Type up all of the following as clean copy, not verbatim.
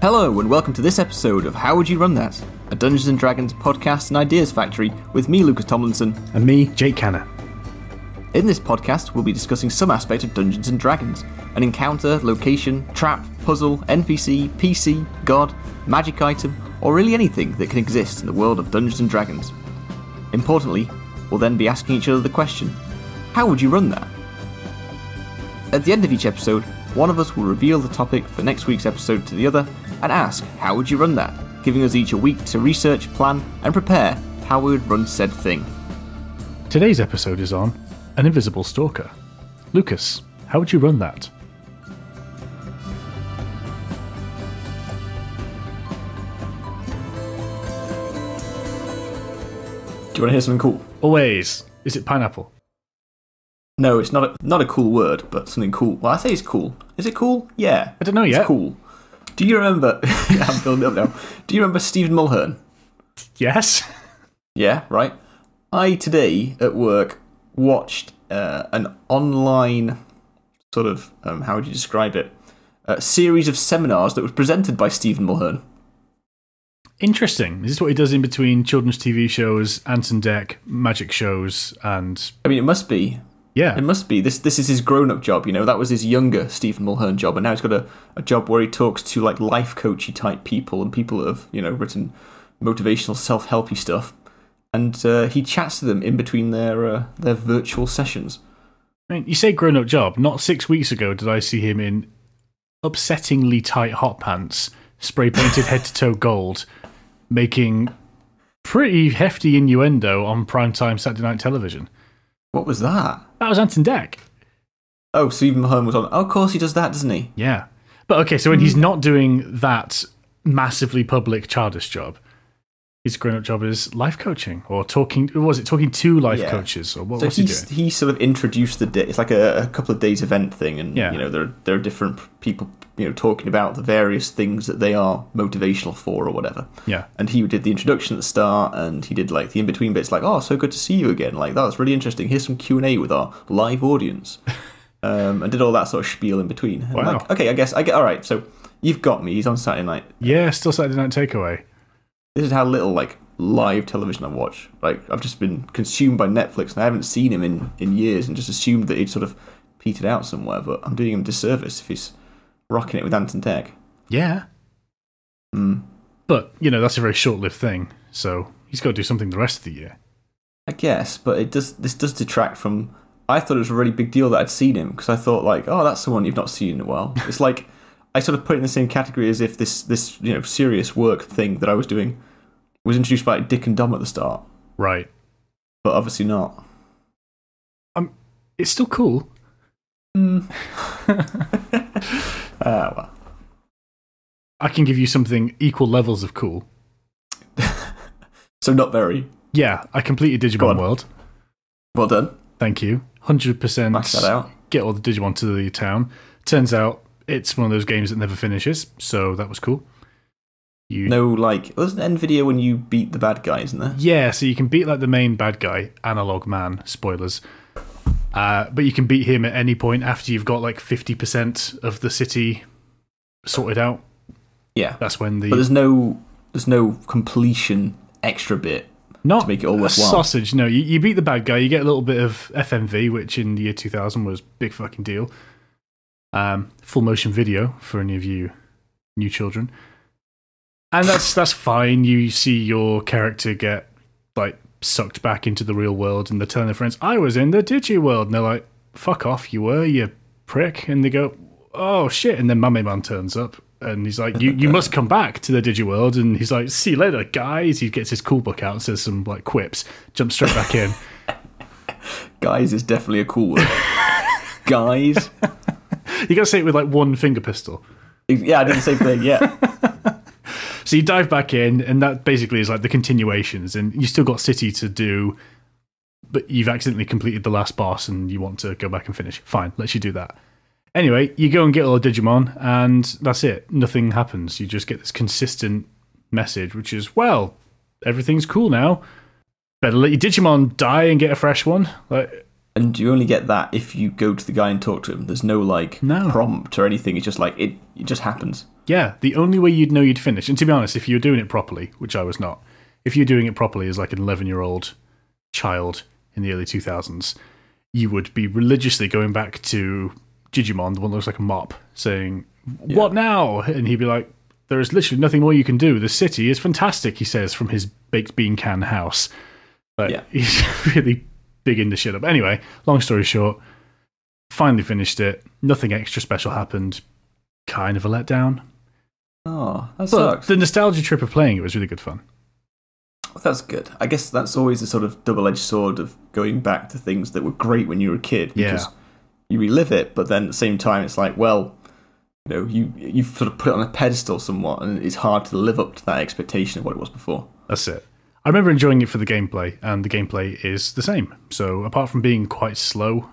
Hello and welcome to this episode of How Would You Run That? A Dungeons & Dragons podcast and ideas factory with me, Lucas Tomlinson. And me, Jake Canner. In this podcast, we'll be discussing some aspect of Dungeons & Dragons. An encounter, location, trap, puzzle, NPC, PC, god, magic item, or really anything that can exist in the world of Dungeons & Dragons. Importantly, we'll then be asking each other the question, how would you run that? At the end of each episode, one of us will reveal the topic for next week's episode to the other and ask, how would you run that? Giving us each a week to research, plan, and prepare how we would run said thing. Today's episode is on an Invisible Stalker. Lucas, how would you run that? Do you want to hear something cool? Always. Is it pineapple? No, it's not a cool word, but something cool. Well, I say it's cool. Is it cool? Yeah. I don't know yet. It's cool. Do you remember... I'm building up now. Do you remember Stephen Mulhern? Yes. Yeah, right. I, today, at work, watched an online sort of, how would you describe it, series of seminars that was presented by Stephen Mulhern. Interesting. Is this what he does in between children's TV shows, Ant and Dec, magic shows, and... I mean, it must be. Yeah. It must be. This is his grown-up job, you know. That was his younger Stephen Mulhern job, and now he's got a job where he talks to, like, life coachy type people and people that have, you know, written motivational, self-helpy stuff. And he chats to them in between their virtual sessions. I mean, you say grown-up job. Not 6 weeks ago did I see him in upsettingly tight hot pants, spray-painted head-to-toe gold, making pretty hefty innuendo on primetime Saturday night television. What was that? That was Ant and Dec. Oh, Stephen Mulhern was on. Oh, of course he does that, doesn't he? Yeah. But okay, so when he's not doing that massively public childish job, his grown-up job is life coaching or talking. Was it talking to life coaches or what was he doing? He sort of introduced the day. It's like a couple of days event thing, and Yeah. you know there are different people, you know, talking about the various things that they are motivational for or whatever. Yeah. And he did the introduction at the start, and he did like the in between bits, like, oh, so good to see you again. Like, that was really interesting. Here's some Q&A with our live audience, and did all that sort of spiel in between. And Wow. like, okay, I get. All right, so you've got me. He's on Saturday night. Yeah, still Saturday Night Takeaway. This is how little like live television I watch. Like, I've just been consumed by Netflix, and I haven't seen him in years, and just assumed that he'd sort of petered out somewhere. But I'm doing him a disservice if he's rocking it with Ant and Dec. Yeah. But, you know, that's a very short-lived thing, so he's got to do something the rest of the year. I guess, but this does detract from... I thought it was a really big deal that I'd seen him, because I thought, like, oh, that's someone you've not seen in a while. It's like, I sort of put it in the same category as if this you know, serious work thing that I was doing was introduced by like, Dick and Dom at the start. Right. But obviously not. It's still cool. Well. I can give you something equal levels of cool. So not very. Yeah, I completed Digimon World. Well done. Thank you. 100% Max that out. Get all the Digimon to the town. Turns out it's one of those games that never finishes, so that was cool. No, like, there's an end video when you beat the bad guy, isn't there? Yeah, so you can beat like the main bad guy, Analog Man, spoilers. But you can beat him at any point after you've got like 50% of the city sorted out. Yeah. That's when the... But there's no completion extra bit to make it all worthwhile. Sausage, no. You beat the bad guy, you get a little bit of FMV, which in the year 2000 was a big fucking deal. Full motion video for any of you new children. And that's fine. You see your character get like sucked back into the real world, and they're telling their friends, I was in the Digi world. And they're like, fuck off, you were, you prick. And they go, oh shit. And then Mameman turns up, and he's like, you must come back to the Digi world. And he's like, see you later, guys. He gets his cool book out and says some like quips, jumps straight back in. Guys is definitely a cool word. Guys. You gotta say it with like one finger pistol. Yeah, I did the same thing, yeah. So you dive back in, and that basically is like the continuations, and you still got City to do, but you've accidentally completed the last boss and you want to go back and finish. Fine, let you do that. Anyway, you go and get all the Digimon, and that's it. Nothing happens. You just get this consistent message, which is, well, everything's cool now. Better let your Digimon die and get a fresh one. Like, and you only get that if you go to the guy and talk to him. There's no prompt or anything. It's just like it just happens. Yeah, the only way you'd know you'd finish, and to be honest, if you were doing it properly, which I was not, if you're doing it properly as like an 11-year-old child in the early 2000s, you would be religiously going back to Digimon, the one that looks like a mop, saying, "What now?" And he'd be like, "There is literally nothing more you can do. The city is fantastic," he says from his baked bean can house. But he's really big into shit up. Anyway, long story short, finally finished it. Nothing extra special happened. Kind of a letdown. Oh, that But sucks. the nostalgia trip of playing it was really good fun. Well, that's good. I guess that's always a sort of double-edged sword of going back to things that were great when you were a kid, because you relive it, but then at the same time it's like, well, you know, you've sort of put it on a pedestal somewhat, and it's hard to live up to that expectation of what it was before. That's it. I remember enjoying it for the gameplay, and the gameplay is the same. So apart from being quite slow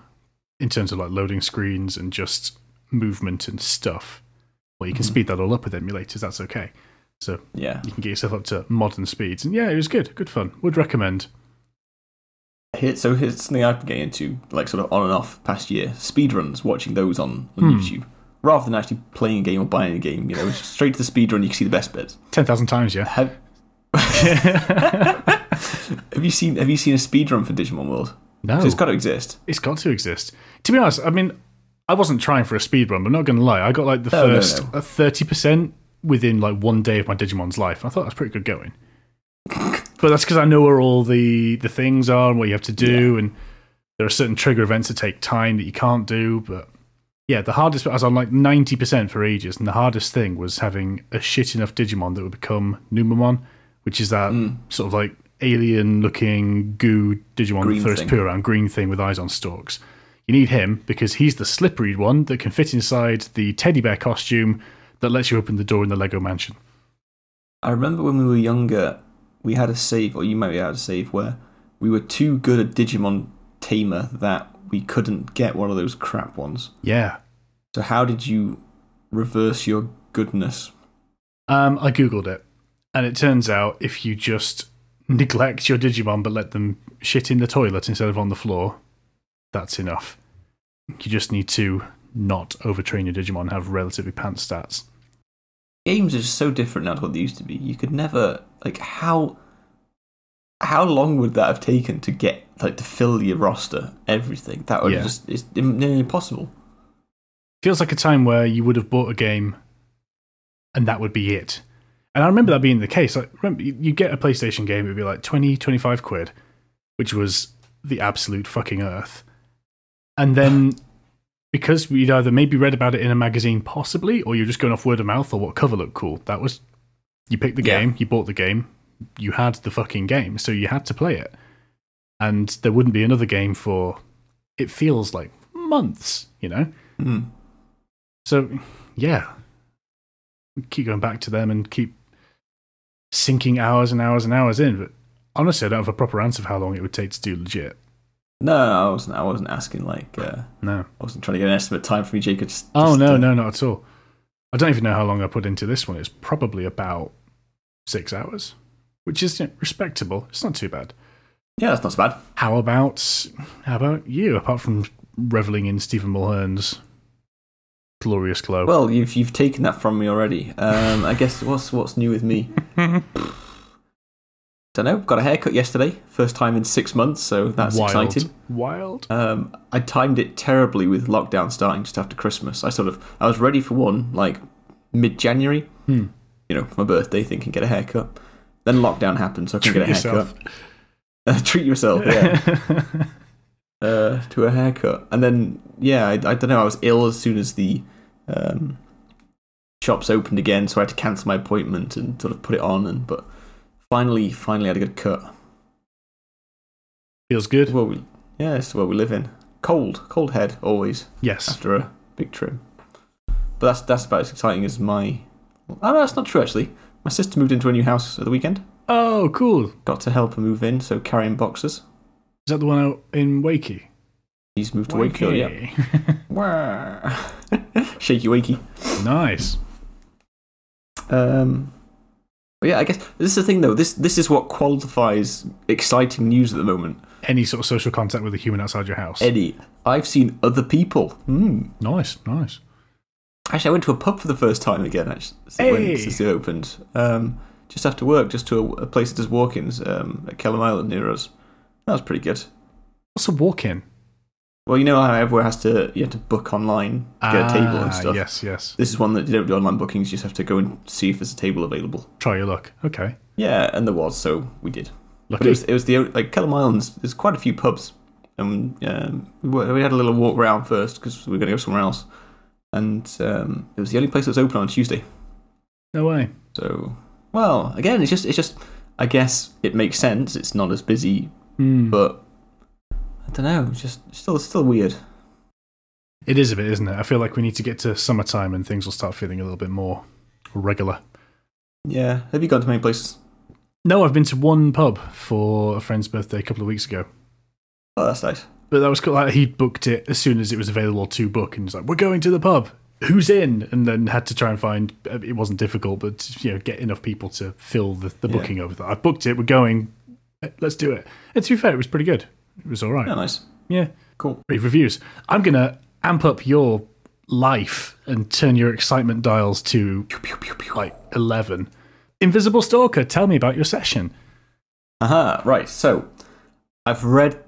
in terms of like loading screens and just movement and stuff, well, you can speed that all up with emulators, that's okay. So you can get yourself up to modern speeds. And yeah, it was good fun. Would recommend. So here's something I've been getting into, like sort of on and off past year, speedruns, watching those on YouTube. Rather than actually playing a game or buying a game, you know, straight to the speedrun, you can see the best bits. 10,000 times, yeah. Have you seen a speedrun for Digimon World? No. So it's got to exist. It's got to exist. To be honest, I mean, I wasn't trying for a speedrun, but I'm not going to lie. I got like the first 30% within like one day of my Digimon's life. I thought that was pretty good going. But that's because I know where all the things are and what you have to do, and there are certain trigger events that take time that you can't do. But yeah, the hardest, I was on like 90% for ages, and the hardest thing was having a shit enough Digimon that would become Numamon, which is that sort of like alien-looking goo Digimon Green that throws thing. poo around, green thing with eyes on stalks. You need him because he's the slippery one that can fit inside the teddy bear costume that lets you open the door in the Lego mansion. I remember when we were younger, we had a save, or you might have had a save, where we were too good at Digimon Tamer that we couldn't get one of those crap ones. Yeah. So how did you reverse your goodness? I googled it, and it turns out if you just neglect your Digimon but let them shit in the toilet instead of on the floor, that's enough. You just need to not overtrain your Digimon and have relatively pants stats. Games are just so different now to what they used to be. You could never, like, how long would that have taken to get, like, to fill your roster, everything? That would just, it's impossible. Feels like a time where you would have bought a game and that would be it. And I remember that being the case. Like, remember, you get a PlayStation game, it would be like 20, 25 quid, which was the absolute fucking earth. And then, because we'd either maybe read about it in a magazine, possibly, or you're just going off word of mouth or what cover looked cool, that was, you picked the game, you bought the game, you had the fucking game, so you had to play it. And there wouldn't be another game for, it feels like months, you know? Mm. So, yeah. We keep going back to them and keep sinking hours and hours and hours in, but honestly, I don't have a proper answer for how long it would take to do legit. No, I wasn't asking, like, no. I wasn't trying to get an estimate time from you, Jacob. No, not at all. I don't even know how long I put into this one. It's probably about 6 hours, which is respectable. It's not too bad. Yeah, that's not so bad. How about you, apart from reveling in Stephen Mulhern's glorious glow? Well, you've taken that from me already. I guess what's new with me? Don't know. Got a haircut yesterday, first time in 6 months, so that's exciting. Wild. I timed it terribly with lockdown starting just after Christmas. I was ready for one like mid-January. You know, for my birthday, thinking get a haircut. Then lockdown happened, so I couldn't get a haircut. Treat yourself, yeah. To a haircut, and then I don't know. I was ill as soon as the shops opened again, so I had to cancel my appointment and sort of put it on. But finally had a good cut. Feels good. Well, it's the world we live in. Cold head always. Yes. After a big trim, but that's about as exciting as my. Oh, no, that's not true actually. My sister moved into a new house at the weekend. Oh, cool. Got to help her move in, so carrying boxes. Is that the one out in Wakey? He's moved to Wakefield, yeah. Shaky wakey. Nice. But yeah, I guess this is the thing though. This is what qualifies exciting news at the moment. Any sort of social contact with a human outside your house. Eddie, I've seen other people. Nice. Actually, I went to a pub for the first time again, since they opened. Just after work, just to a place that does walk-ins at Kellam Island near us. That was pretty good. What's a walk-in? Well, you know how everywhere you have to book online, get a table and stuff. Yes. This is one that you don't do online bookings. You just have to go and see if there's a table available. Try your luck. Okay. Yeah, and there was, so we did. Lucky. But it was Kellam Island. There's quite a few pubs, and we had a little walk around first because we were going to go somewhere else, and it was the only place that was open on Tuesday. No way. So, well, again, it's just. I guess it makes sense. It's not as busy, but I don't know. It's just still weird. It is a bit, isn't it? I feel like we need to get to summertime and things will start feeling a little bit more regular. Yeah. Have you gone to many places? No, I've been to one pub for a friend's birthday a couple of weeks ago. Oh, that's nice. But that was cool. Like, he booked it as soon as it was available to book, and he's like, "We're going to the pub. Who's in?" And then had to try and find. It wasn't difficult, but get enough people to fill the booking over that. I booked it. We're going. Let's do it. And to be fair, it was pretty good. It was all right. Yeah, nice. Yeah, cool. Great reviews. I'm gonna amp up your life and turn your excitement dials to like 11. Invisible Stalker, tell me about your session. Right. So, I've read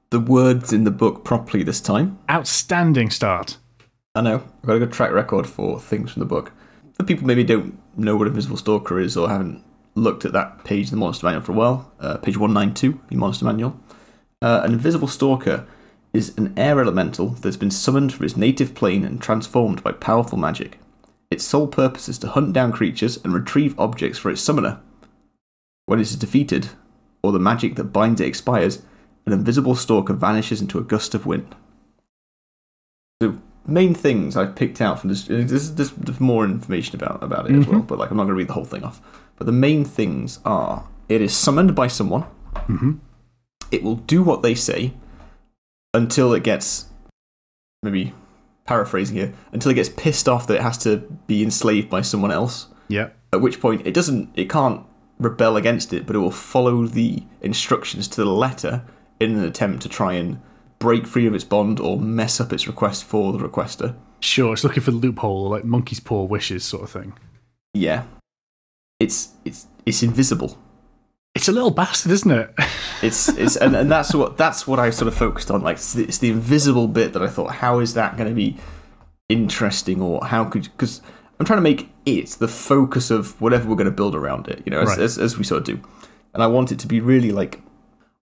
the words in the book properly this time. Outstanding start. I know. I've got a good track record for things from the book. For people maybe don't know what Invisible Stalker is or haven't looked at that page of the Monster Manual for a while, page 192 in Monster Manual, an Invisible Stalker is an air elemental that's been summoned from its native plane and transformed by powerful magic. Its sole purpose is to hunt down creatures and retrieve objects for its summoner. When it is defeated, or the magic that binds it expires, an invisible stalker vanishes into a gust of wind. The main things I've picked out from this, there's more information about it as well, but I'm not going to read the whole thing off. But the main things are, it is summoned by someone, it will do what they say until it gets, maybe paraphrasing here, until it gets pissed off that it has to be enslaved by someone else. Yeah. At which point it can't rebel against it, but it will follow the instructions to the letter in an attempt to try and break free of its bond or mess up its request for the requester. Sure, it's looking for the loophole, like monkey's paw wishes sort of thing. Yeah. It's invisible. It's a little bastard, isn't it? and that's what I sort of focused on. Like, it's the invisible bit that I thought, how is that going to be interesting, or how could, because I'm trying to make it the focus of whatever we're going to build around it, as we sort of do. And I want it to be really like,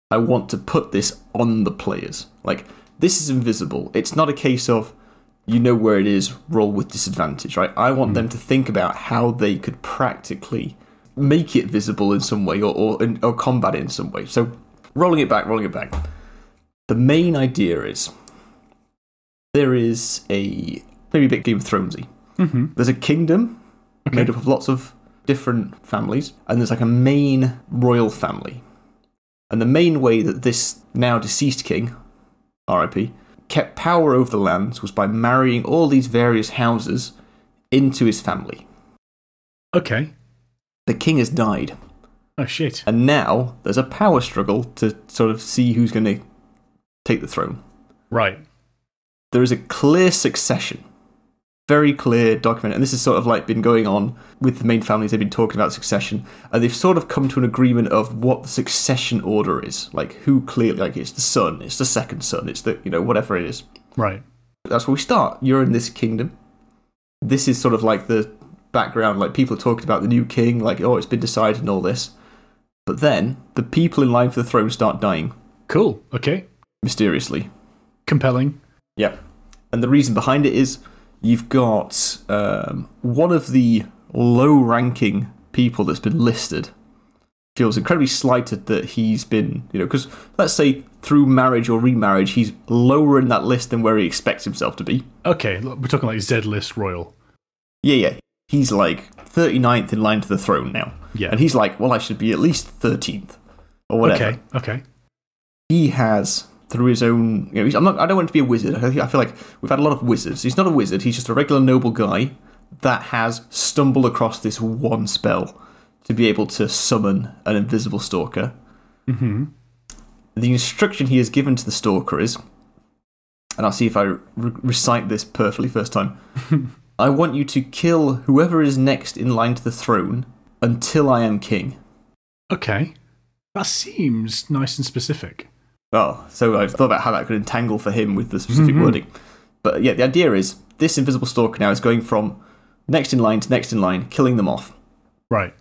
I want to put this on the players. Like, this is invisible. It's not a case of, you know where it is, roll with disadvantage, right? I want them to think about how they could practically make it visible in some way, or combat it in some way. So, rolling it back. The main idea is, there is maybe a bit Game of Thronesy. There's a kingdom made up of lots of different families, and there's like a main royal family. And the main way that this now deceased king, R.I.P., kept power over the lands was by marrying all these various houses into his family. Okay. The king has died. Oh, shit. And now there's a power struggle to sort of see who's going to take the throne. Right. There is a clear succession. Very clear document. And this has sort of like been going on with the main families. They've been talking about succession. And they've sort of come to an agreement of what the succession order is. Like, who clearly, like, it's the son, it's the second son, it's the, whatever it is. Right. That's where we start. You're in this kingdom. This is sort of like the background, like people are talking about the new king, like, oh, it's been decided and all this. But then the people in line for the throne start dying. Cool. Okay. Mysteriously. Compelling. Yeah. And the reason behind it is you've got one of the low-ranking people that's been listed feels incredibly slighted that he's been, because let's say through marriage or remarriage, he's lower in that list than where he expects himself to be. Okay, we're talking like Z-list royal. Yeah. He's like 39th in line to the throne now. Yeah. And he's like, well, I should be at least 13th or whatever. Okay. He has, through his own, I don't want to be a wizard. I feel like we've had a lot of wizards. He's not a wizard. He's just a regular noble guy that has stumbled across this one spell to be able to summon an invisible stalker. The instruction he has given to the stalker is, and I'll see if I recite this perfectly first time, I want you to kill whoever is next in line to the throne until I am king. Okay. That seems nice and specific. Oh, so I thought about how that could entangle for him with the specific wording. But yeah, the idea is this Invisible Stalker now is going from next in line to next in line, killing them off. Right.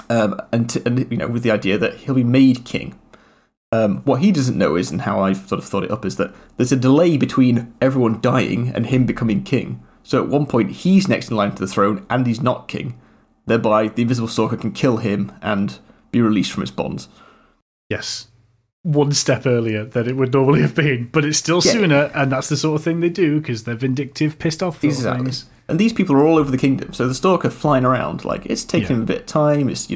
And with the idea that he'll be made king. What he doesn't know is, and how I've sort of thought it up, is that there's a delay between everyone dying and him becoming king. So at one point, he's next in line to the throne, and he's not king. Thereby, the Invisible Stalker can kill him and be released from his bonds. Yes. One step earlier than it would normally have been, but it's still sooner, and that's the sort of thing they do, because they're vindictive, pissed off things. And these people are all over the kingdom, so the Stalker flying around, like, it's taking him a bit of time, it's,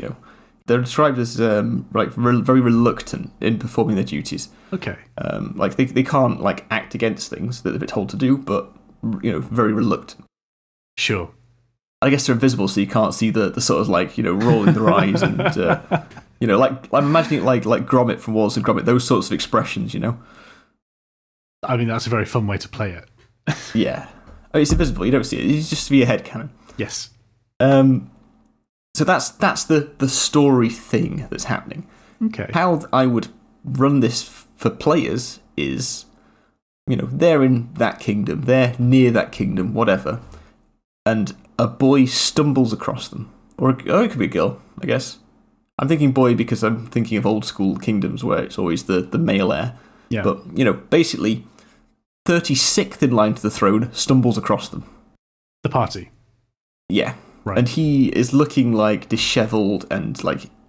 they're described as very reluctant in performing their duties. Okay. They can't act against things that they're told to do, but very reluctant. Sure. I guess they're invisible, so you can't see the sort of rolling their eyes and I'm imagining it like Gromit from Wallace and Gromit, those sorts of expressions. I mean, that's a very fun way to play it. Yeah, I mean, it's invisible. You don't see it. It's just via headcanon. Yes. So that's the story thing that's happening. Okay. How I would run this for players is, they're in that kingdom, they're near that kingdom, whatever, and a boy stumbles across them. Or it could be a girl, I guess. I'm thinking boy because I'm thinking of old school kingdoms where it's always the male heir. Yeah. But, basically, 36th in line to the throne stumbles across them. The party. Yeah. Right. And he is looking dishevelled and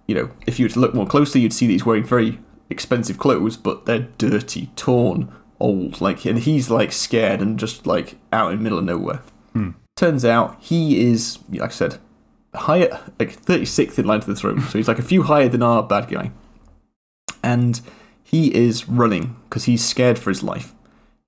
if you were to look more closely, you'd see that he's wearing very expensive clothes, but they're dirty, torn, old. And he's scared and just out in the middle of nowhere. Turns out he is, like I said, higher, 36th in line to the throne. So he's a few higher than our bad guy. And he is running because he's scared for his life.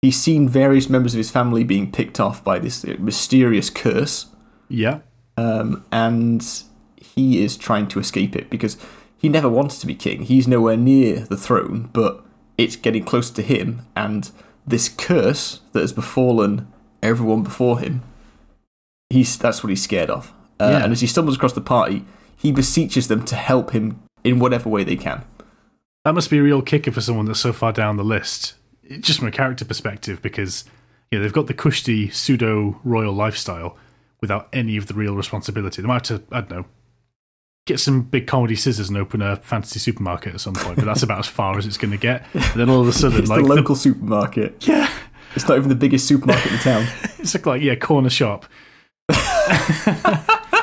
He's seen various members of his family being picked off by this mysterious curse. Yeah. And he is trying to escape it because he never wanted to be king. He's nowhere near the throne, but it's getting close to him. And this curse that has befallen everyone before him, that's what he's scared of. And as he stumbles across the party, he beseeches them to help him in whatever way they can. That must be a real kicker for someone that's so far down the list, just from a character perspective, because they've got the cushy pseudo-royal lifestyle without any of the real responsibility. They might have to, I don't know, get some big comedy scissors and open a fantasy supermarket at some point, but that's about as far as it's going to get. And then all of a sudden, it's the local supermarket. Yeah. It's not even the biggest supermarket in town. It's corner shop.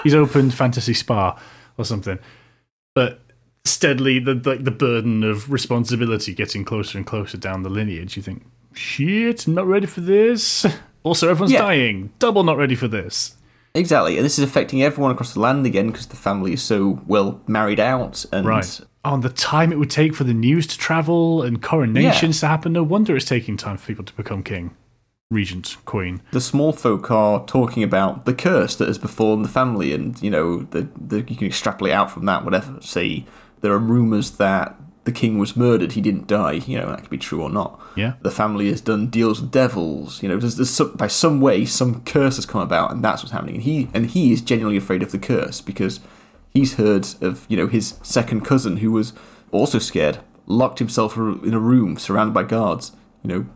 He's opened Fantasy Spa or something. But steadily, the burden of responsibility getting closer and closer down the lineage, you think, shit, not ready for this. Also, everyone's dying. Double not ready for this. Exactly, and this is affecting everyone across the land again because the family is so well married out. And right. On the time it would take for the news to travel and coronations to happen, no wonder it's taking time for people to become king. Regent, queen. The small folk are talking about the curse that has befallen the family, and you can extrapolate out from that. Whatever. Say there are rumours that the king was murdered, he didn't die. That could be true or not. Yeah. The family has done deals with devils. By some way, some curse has come about, and that's what's happening. And he is genuinely afraid of the curse because he's heard of his second cousin who was also scared, locked himself in a room surrounded by guards.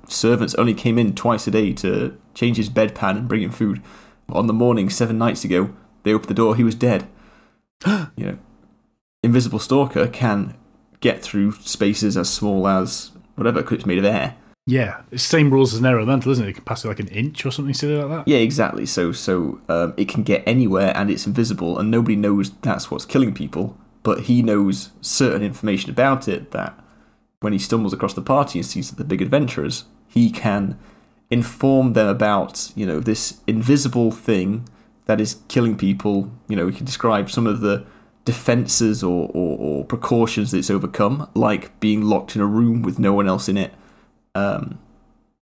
Servants only came in twice a day to change his bedpan and bring him food. On the morning 7 nights ago, they opened the door, he was dead. Invisible Stalker can get through spaces as small as whatever, because it's made of air. Yeah, it's the same rules as an air elemental, isn't it? It can pass it an inch or something silly like that. Yeah, exactly. So it can get anywhere and it's invisible, and nobody knows that's what's killing people, but he knows certain information about it that when he stumbles across the party and sees the big adventurers, he can inform them about, this invisible thing that is killing people. He can describe some of the defences or precautions that it's overcome, like being locked in a room with no one else in it. And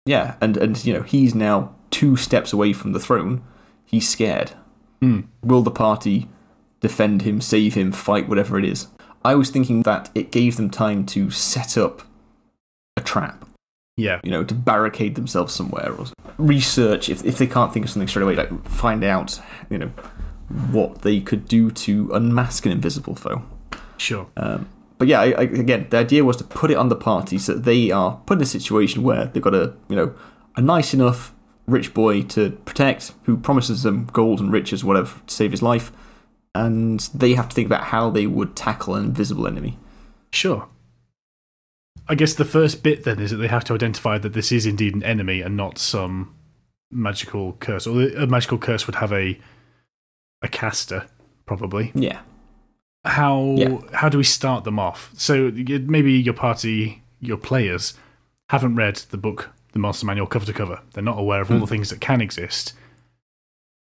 he's now 2 steps away from the throne. He's scared. Will the party defend him, save him, fight, whatever it is? I was thinking that it gave them time to set up a trap. Yeah. To barricade themselves somewhere, or research if they can't think of something straight away, like find out, what they could do to unmask an invisible foe. Sure. But yeah, again, the idea was to put it on the party so that they are put in a situation where they've got a nice enough rich boy to protect, who promises them gold and riches, whatever, to save his life, and they have to think about how they would tackle an invisible enemy. Sure. I guess the first bit then is that they have to identify that this is indeed an enemy and not some magical curse. Or a magical curse would have a caster, probably. Yeah. How do we start them off? So maybe your party, your players, haven't read the book, the Monster Manual, cover to cover. They're not aware of all the things that can exist.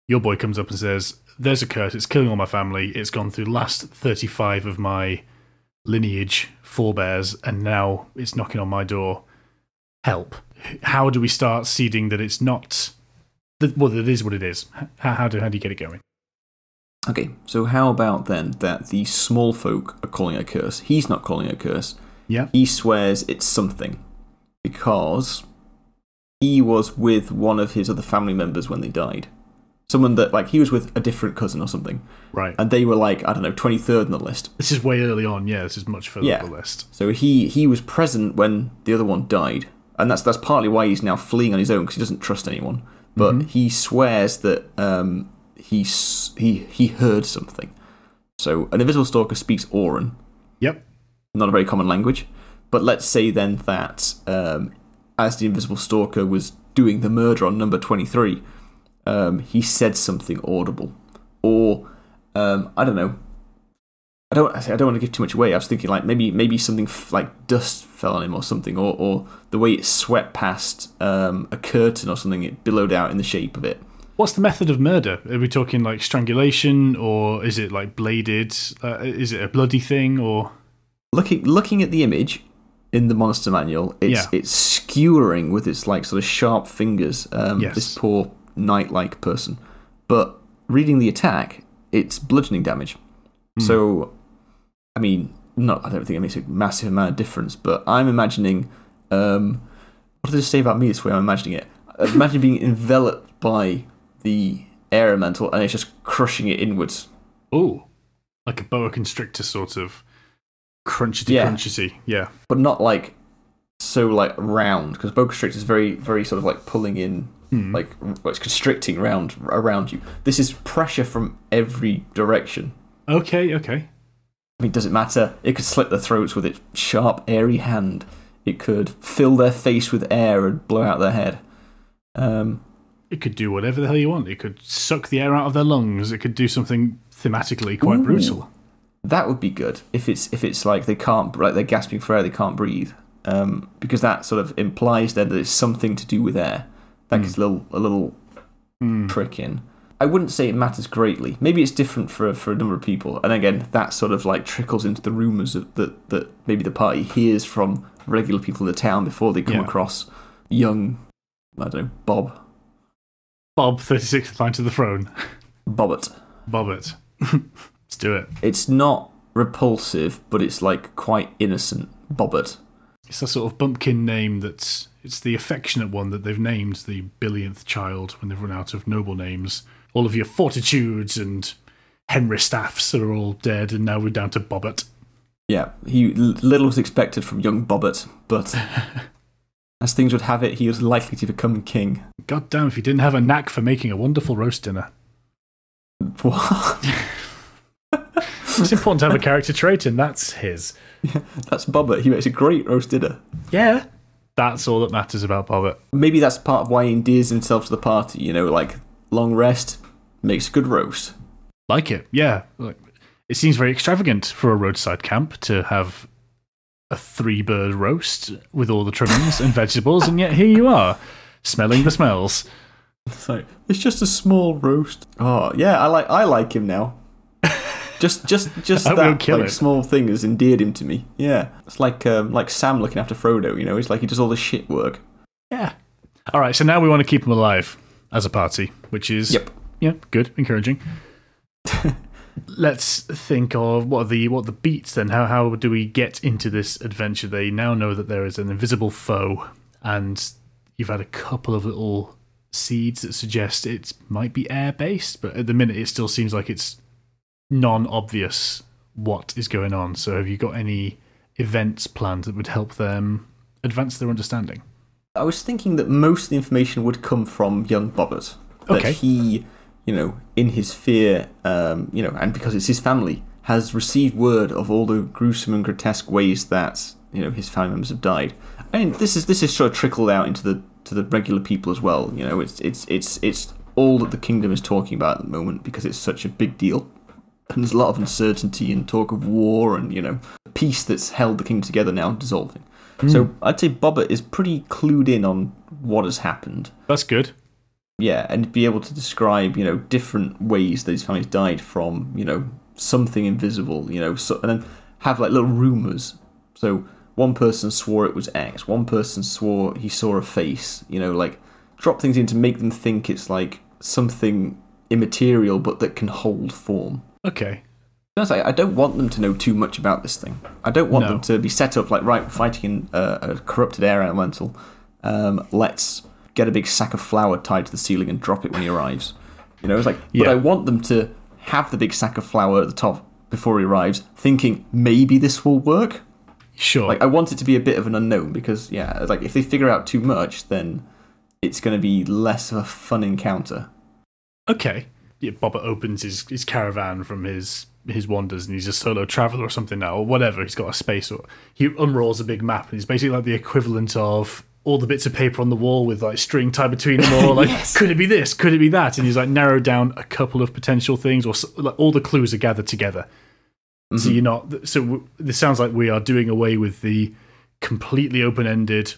Your boy comes up and says, there's a curse, it's killing all my family, it's gone through the last 35 of my lineage, forebears, and now it's knocking on my door. Help. How do we start seeding that it's not... Well, it is what it is. How do you get it going? Okay, so how about then that the small folk are calling it a curse? He's not calling it a curse. Yeah. He swears it's something because he was with one of his other family members when they died. Someone that, he was with a different cousin or something. Right. And they were, 23rd on the list. This is way early on, yeah. This is much further up the list. So he was present when the other one died. And that's partly why he's now fleeing on his own, because he doesn't trust anyone. But he swears that he heard something. So an Invisible Stalker speaks Auran. Yep. Not a very common language. But let's say then that as the Invisible Stalker was doing the murder on number 23... he said something audible, or I don't know. I don't want to give too much away. I was thinking maybe something like dust fell on him or something, or the way it swept past a curtain or something, it billowed out in the shape of it. What's the method of murder? Are we talking strangulation, or is it bladed? Is it a bloody thing, or looking at the image in the Monster Manual? It's skewering with its sort of sharp fingers. Yes. This poor knight-like person, but reading the attack, it's bludgeoning damage. So, I don't think it makes a massive amount of difference, but I'm imagining, what does it say about me? This way I'm imagining it. Imagine being enveloped by the air elemental and it's just crushing it inwards. Ooh, like a boa constrictor sort of crunchity, yeah. But not so round, because boa constrictor is very, very sort of pulling in. It's constricting around you. This is pressure from every direction. Okay. Does it matter? It could slit their throats with its sharp, airy hand. It could fill their face with air and blow out their head. It could do whatever the hell you want. It could suck the air out of their lungs. It could do something thematically quite brutal. That would be good. If it's they can't, they're gasping for air, they can't breathe. Because that sort of implies then that it's something to do with air. That gets a little trick in. I wouldn't say it matters greatly. Maybe it's different for a number of people. And again, that sort of trickles into the rumours that maybe the party hears from regular people in the town before they come across young, I don't know, Bob. Bob, 36th line to the throne. Bobbert. Let's do it. It's not repulsive, but it's quite innocent. Bobbert. It's a sort of bumpkin name it's the affectionate one that they've named the billionth child when they've run out of noble names. All of your Fortitudes and Henry Staffs are all dead, and now we're down to Bobbert. Yeah, little was expected from young Bobbert, but as things would have it, he was likely to become king. God damn if he didn't have a knack for making a wonderful roast dinner. What? It's important to have a character trait, and that's his. Yeah, that's Bobbert. He makes a great roast dinner. Yeah. That's all that matters about Bobbert. Maybe that's part of why he endears himself to the party, long rest makes a good roast. Like it, yeah. It seems very extravagant for a roadside camp to have a 3-bird roast with all the trimmings and vegetables, and yet here you are, smelling the smells. It's just a small roast. Oh, yeah, I like him now. Just that small thing has endeared him to me. Yeah, it's like Sam looking after Frodo. It's he does all the shit work. Yeah. All right. So now we want to keep him alive as a party, which is good, encouraging. Let's think of what the beats then. How do we get into this adventure? They now know that there is an invisible foe, and you've had a couple of little seeds that suggest it might be air-based, but at the minute it still seems like it's non-obvious what is going on. So have you got any events planned that would help them advance their understanding? I was thinking that most of the information would come from young Bobbert. That he, in his fear, and because it's his family, has received word of all the gruesome and grotesque ways that, his family members have died. I mean, this is sort of trickled out into the regular people as well. It's all that the kingdom is talking about at the moment because it's such a big deal. And there's a lot of uncertainty and talk of war and, peace that's held the kingdom together now dissolving. So I'd say Bobbert is pretty clued in on what has happened. That's good. Yeah, and be able to describe, different ways that his family's died from, something invisible, and then have like little rumours. So one person swore it was X, one person swore he saw a face, drop things in to make them think it's like something immaterial but that can hold form. Okay. I don't want them to know too much about this thing. I don't want them to be set up like, right, we're fighting in a corrupted air elemental. Let's get a big sack of flour tied to the ceiling and drop it when he arrives. But I want them to have the big sack of flour at the top before he arrives, thinking maybe this will work. Sure. I want it to be a bit of an unknown because, if they figure out too much, then it's going to be less of a fun encounter. Okay. Yeah, Bobbert opens his caravan from his wanders and he's a solo traveller or something now, or whatever. He's got a space, or he unrolls a big map and he's basically like the equivalent of all the bits of paper on the wall with like string tied between them all. Like, yes. Could it be this? Could it be that? And he's like narrowed down a couple of potential things, or like all the clues are gathered together. Mm-hmm. So you're not. So this sounds like we are doing away with the completely open-ended.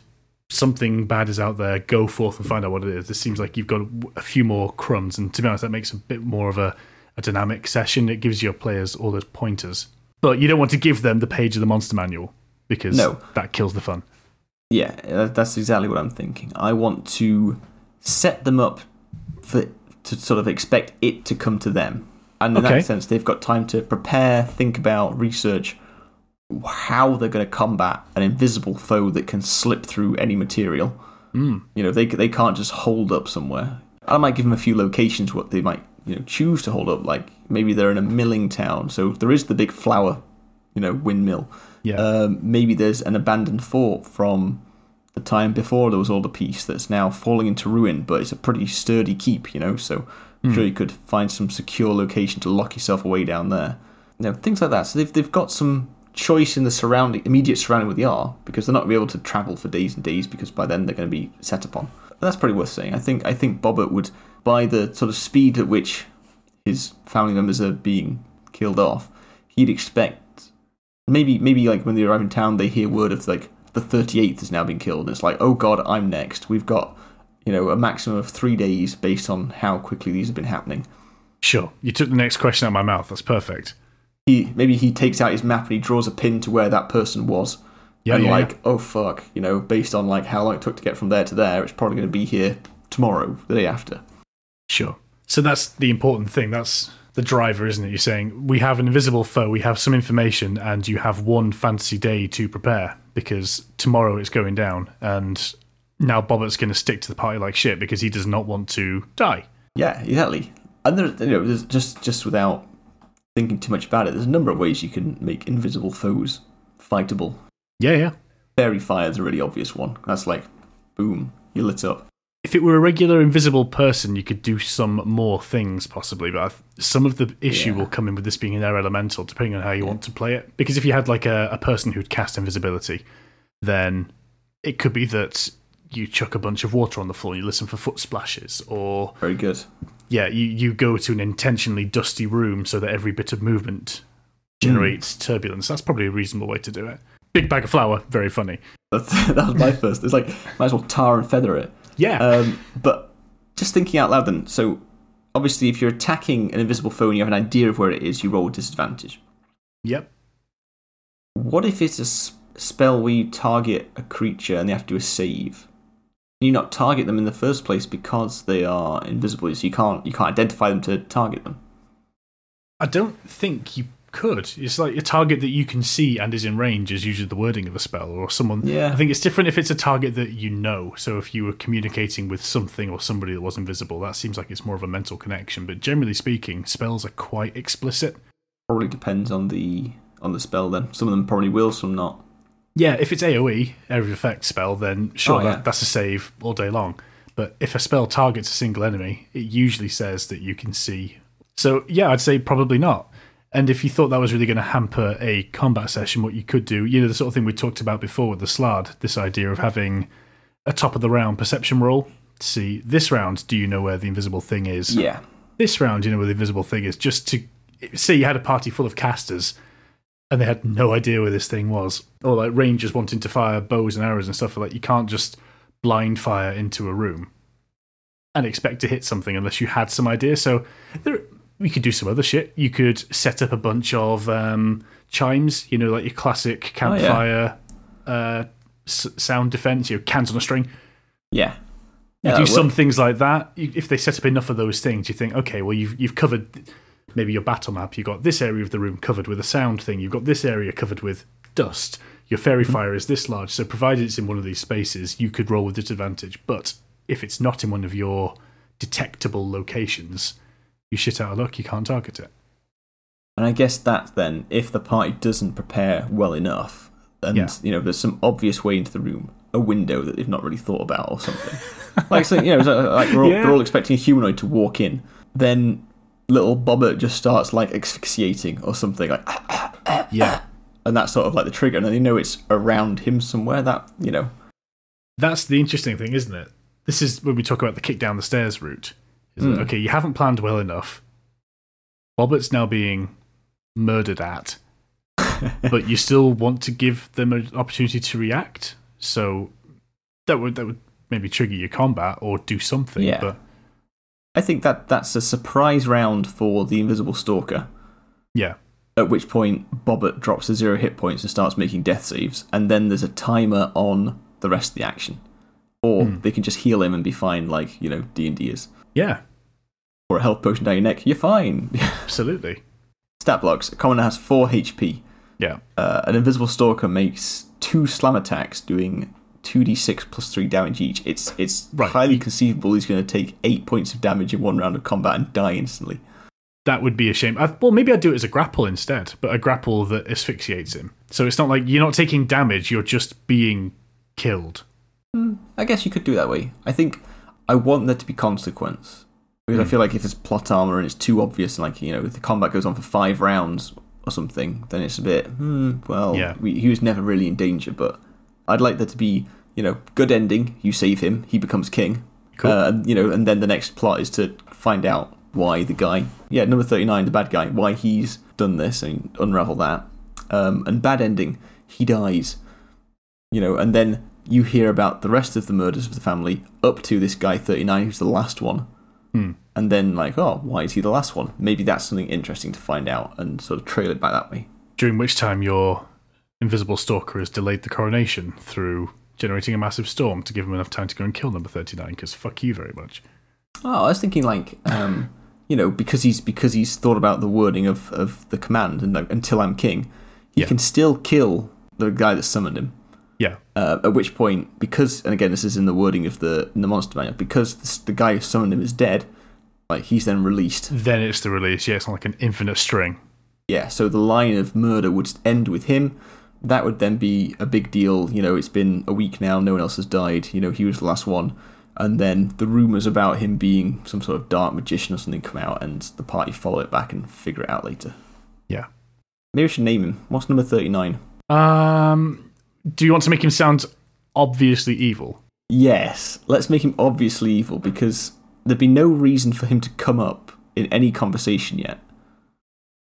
Something bad is out there. Go forth and find out what it is. This seems like you've got a few more crumbs, and to be honest, that makes a bit more of a dynamic session. It gives your players all those pointers, but you don't want to give them the page of the monster manual because that kills the fun. Yeah, that's exactly what I'm thinking. I want to set them up to sort of expect it to come to them, and in that sense, they've got time to prepare, think about, research how they're going to combat an invisible foe that can slip through any material. They can't just hold up somewhere. I might give them a few locations what they might choose to hold up. Like maybe they're in a milling town, so there is the big flour windmill. Maybe there's an abandoned fort from the time before there was all the peace that's now falling into ruin, but it's a pretty sturdy keep, so I'm sure you could find some secure location to lock yourself away down there. Things like that. So they've got some choice in the immediate surrounding with the R, because they're not going to be able to travel for days and days, because by then they're going to be set upon. But that's pretty worth saying. I think Bobbert would, by the sort of speed at which his family members are being killed off, he'd expect maybe like when they arrive in town, they hear word of like the 38th has now been killed, and it's like, oh god, I'm next. We've got a maximum of 3 days based on how quickly these have been happening. Sure, you took the next question out of my mouth. That's perfect. Maybe he takes out his map and he draws a pin to where that person was. Oh fuck, based on like how long it took to get from there to there, it's probably going to be here tomorrow, the day after. Sure. So that's the important thing. That's the driver, isn't it? You're saying we have an invisible foe, we have some information, and you have one fantasy day to prepare because tomorrow it's going down, and now Bobbert's going to stick to the party like shit because he does not want to die. Yeah, exactly. And there's just without thinking too much about it, there's a number of ways you can make invisible foes fightable. Yeah. Fairy fire is a really obvious one. That's like, boom, you're lit up. If it were a regular invisible person, you could do some more things possibly, but some of the issue will come in with this being an air elemental, depending on how you want to play it. Because if you had like a person who'd cast invisibility, then it could be that you chuck a bunch of water on the floor, you listen for foot splashes, or... Very good. Yeah, you go to an intentionally dusty room so that every bit of movement generates turbulence. That's probably a reasonable way to do it. Big bag of flour, very funny. That was my first. It's like, might as well tar and feather it. Yeah. But just thinking out loud then, so obviously if you're attacking an invisible foe and you have an idea of where it is, you roll a disadvantage. Yep. What if it's a spell where you target a creature and they have to do a save? You not target them in the first place because they are invisible, so you can't identify them to target them. I don't think you could. It's like a target that you can see and is in range is usually the wording of the spell, or someone. Yeah. I think it's different if it's a target that you know. So if you were communicating with something or somebody that was invisible, that seems like it's more of a mental connection. But generally speaking, spells are quite explicit. Probably depends on the spell then. Some of them probably will, some not. Yeah, if it's AoE, area of effect spell, then sure, that's a save all day long. But if a spell targets a single enemy, it usually says that you can see. So yeah, I'd say probably not. And if you thought that was really going to hamper a combat session, what you could do, the sort of thing we talked about before with the Slard, this idea of having a top of the round perception roll to see this round, do you know where the invisible thing is? Yeah. This round, you know where the invisible thing is, just to say you had a party full of casters and they had no idea where this thing was. Or like rangers wanting to fire bows and arrows and stuff like that. You can't just blind fire into a room and expect to hit something unless you had some idea. So we could do some other shit. You could set up a bunch of chimes, like your classic campfire sound defense, cans on a string. Yeah. You do some things like that. If they set up enough of those things, you think, okay, well, you've covered maybe your battle map. You've got this area of the room covered with a sound thing. You've got this area covered with dust. Your fairy fire is this large. So provided it's in one of these spaces, you could roll with disadvantage. But if it's not in one of your detectable locations, you shit out of luck, you can't target it. And I guess that then, if the party doesn't prepare well enough, and there's some obvious way into the room, a window that they've not really thought about or something. We're all expecting a humanoid to walk in, then little Bobbert just starts like asphyxiating or something, like and that's sort of like the trigger, and then you know it's around him somewhere. That's the interesting thing, isn't it? This is when we talk about the kick down the stairs route. Okay, you haven't planned well enough. Bobbert's now being murdered at, but you still want to give them an opportunity to react. So that would maybe trigger your combat or do something. Yeah. But I think that's a surprise round for the Invisible Stalker. Yeah. At which point Bobbert drops to 0 hit points and starts making death saves, and then there's a timer on the rest of the action. Or they can just heal him and be fine, like D&D is. Yeah. Or a health potion down your neck, you're fine. Absolutely. Stat blocks. A commoner has 4 HP. Yeah. An Invisible Stalker makes 2 slam attacks doing 2d6 plus 3 damage each. It's highly conceivable he's going to take 8 points of damage in one round of combat and die instantly. That would be a shame. Maybe I'd do it as a grapple instead, but a grapple that asphyxiates him. So it's not like you're not taking damage, you're just being killed. I guess you could do it that way. I think I want there to be consequence. Because I feel like if it's plot armor and it's too obvious, and if the combat goes on for 5 rounds or something, then it's a bit, he was never really in danger. But I'd like there to be, good ending. You save him, he becomes king. Cool. And then the next plot is to find out why the guy, number 39, the bad guy, why he's done this and unravel that. And bad ending, he dies. And then you hear about the rest of the murders of the family up to this guy 39 who's the last one. And then why is he the last one? Maybe that's something interesting to find out and sort of trail it back that way. During which time your Invisible Stalker has delayed the coronation through generating a massive storm to give him enough time to go and kill number 39, because fuck you very much. Oh, I was thinking because he's thought about the wording of the command and until I'm king, he can still kill the guy that summoned him. Yeah. At which point, because, and again, this is in the wording of the monster manual, because the guy who summoned him is dead, he's then released. Then it's the release. Yeah, it's not like an infinite string. Yeah, so the line of murder would end with him. That would then be a big deal. It's been a week now, no one else has died. He was the last one. And then the rumours about him being some sort of dark magician or something come out, and the party follow it back and figure it out later. Yeah. Maybe I should name him. What's number 39? Do you want to make him sound obviously evil? Yes, let's make him obviously evil, because there'd be no reason for him to come up in any conversation yet.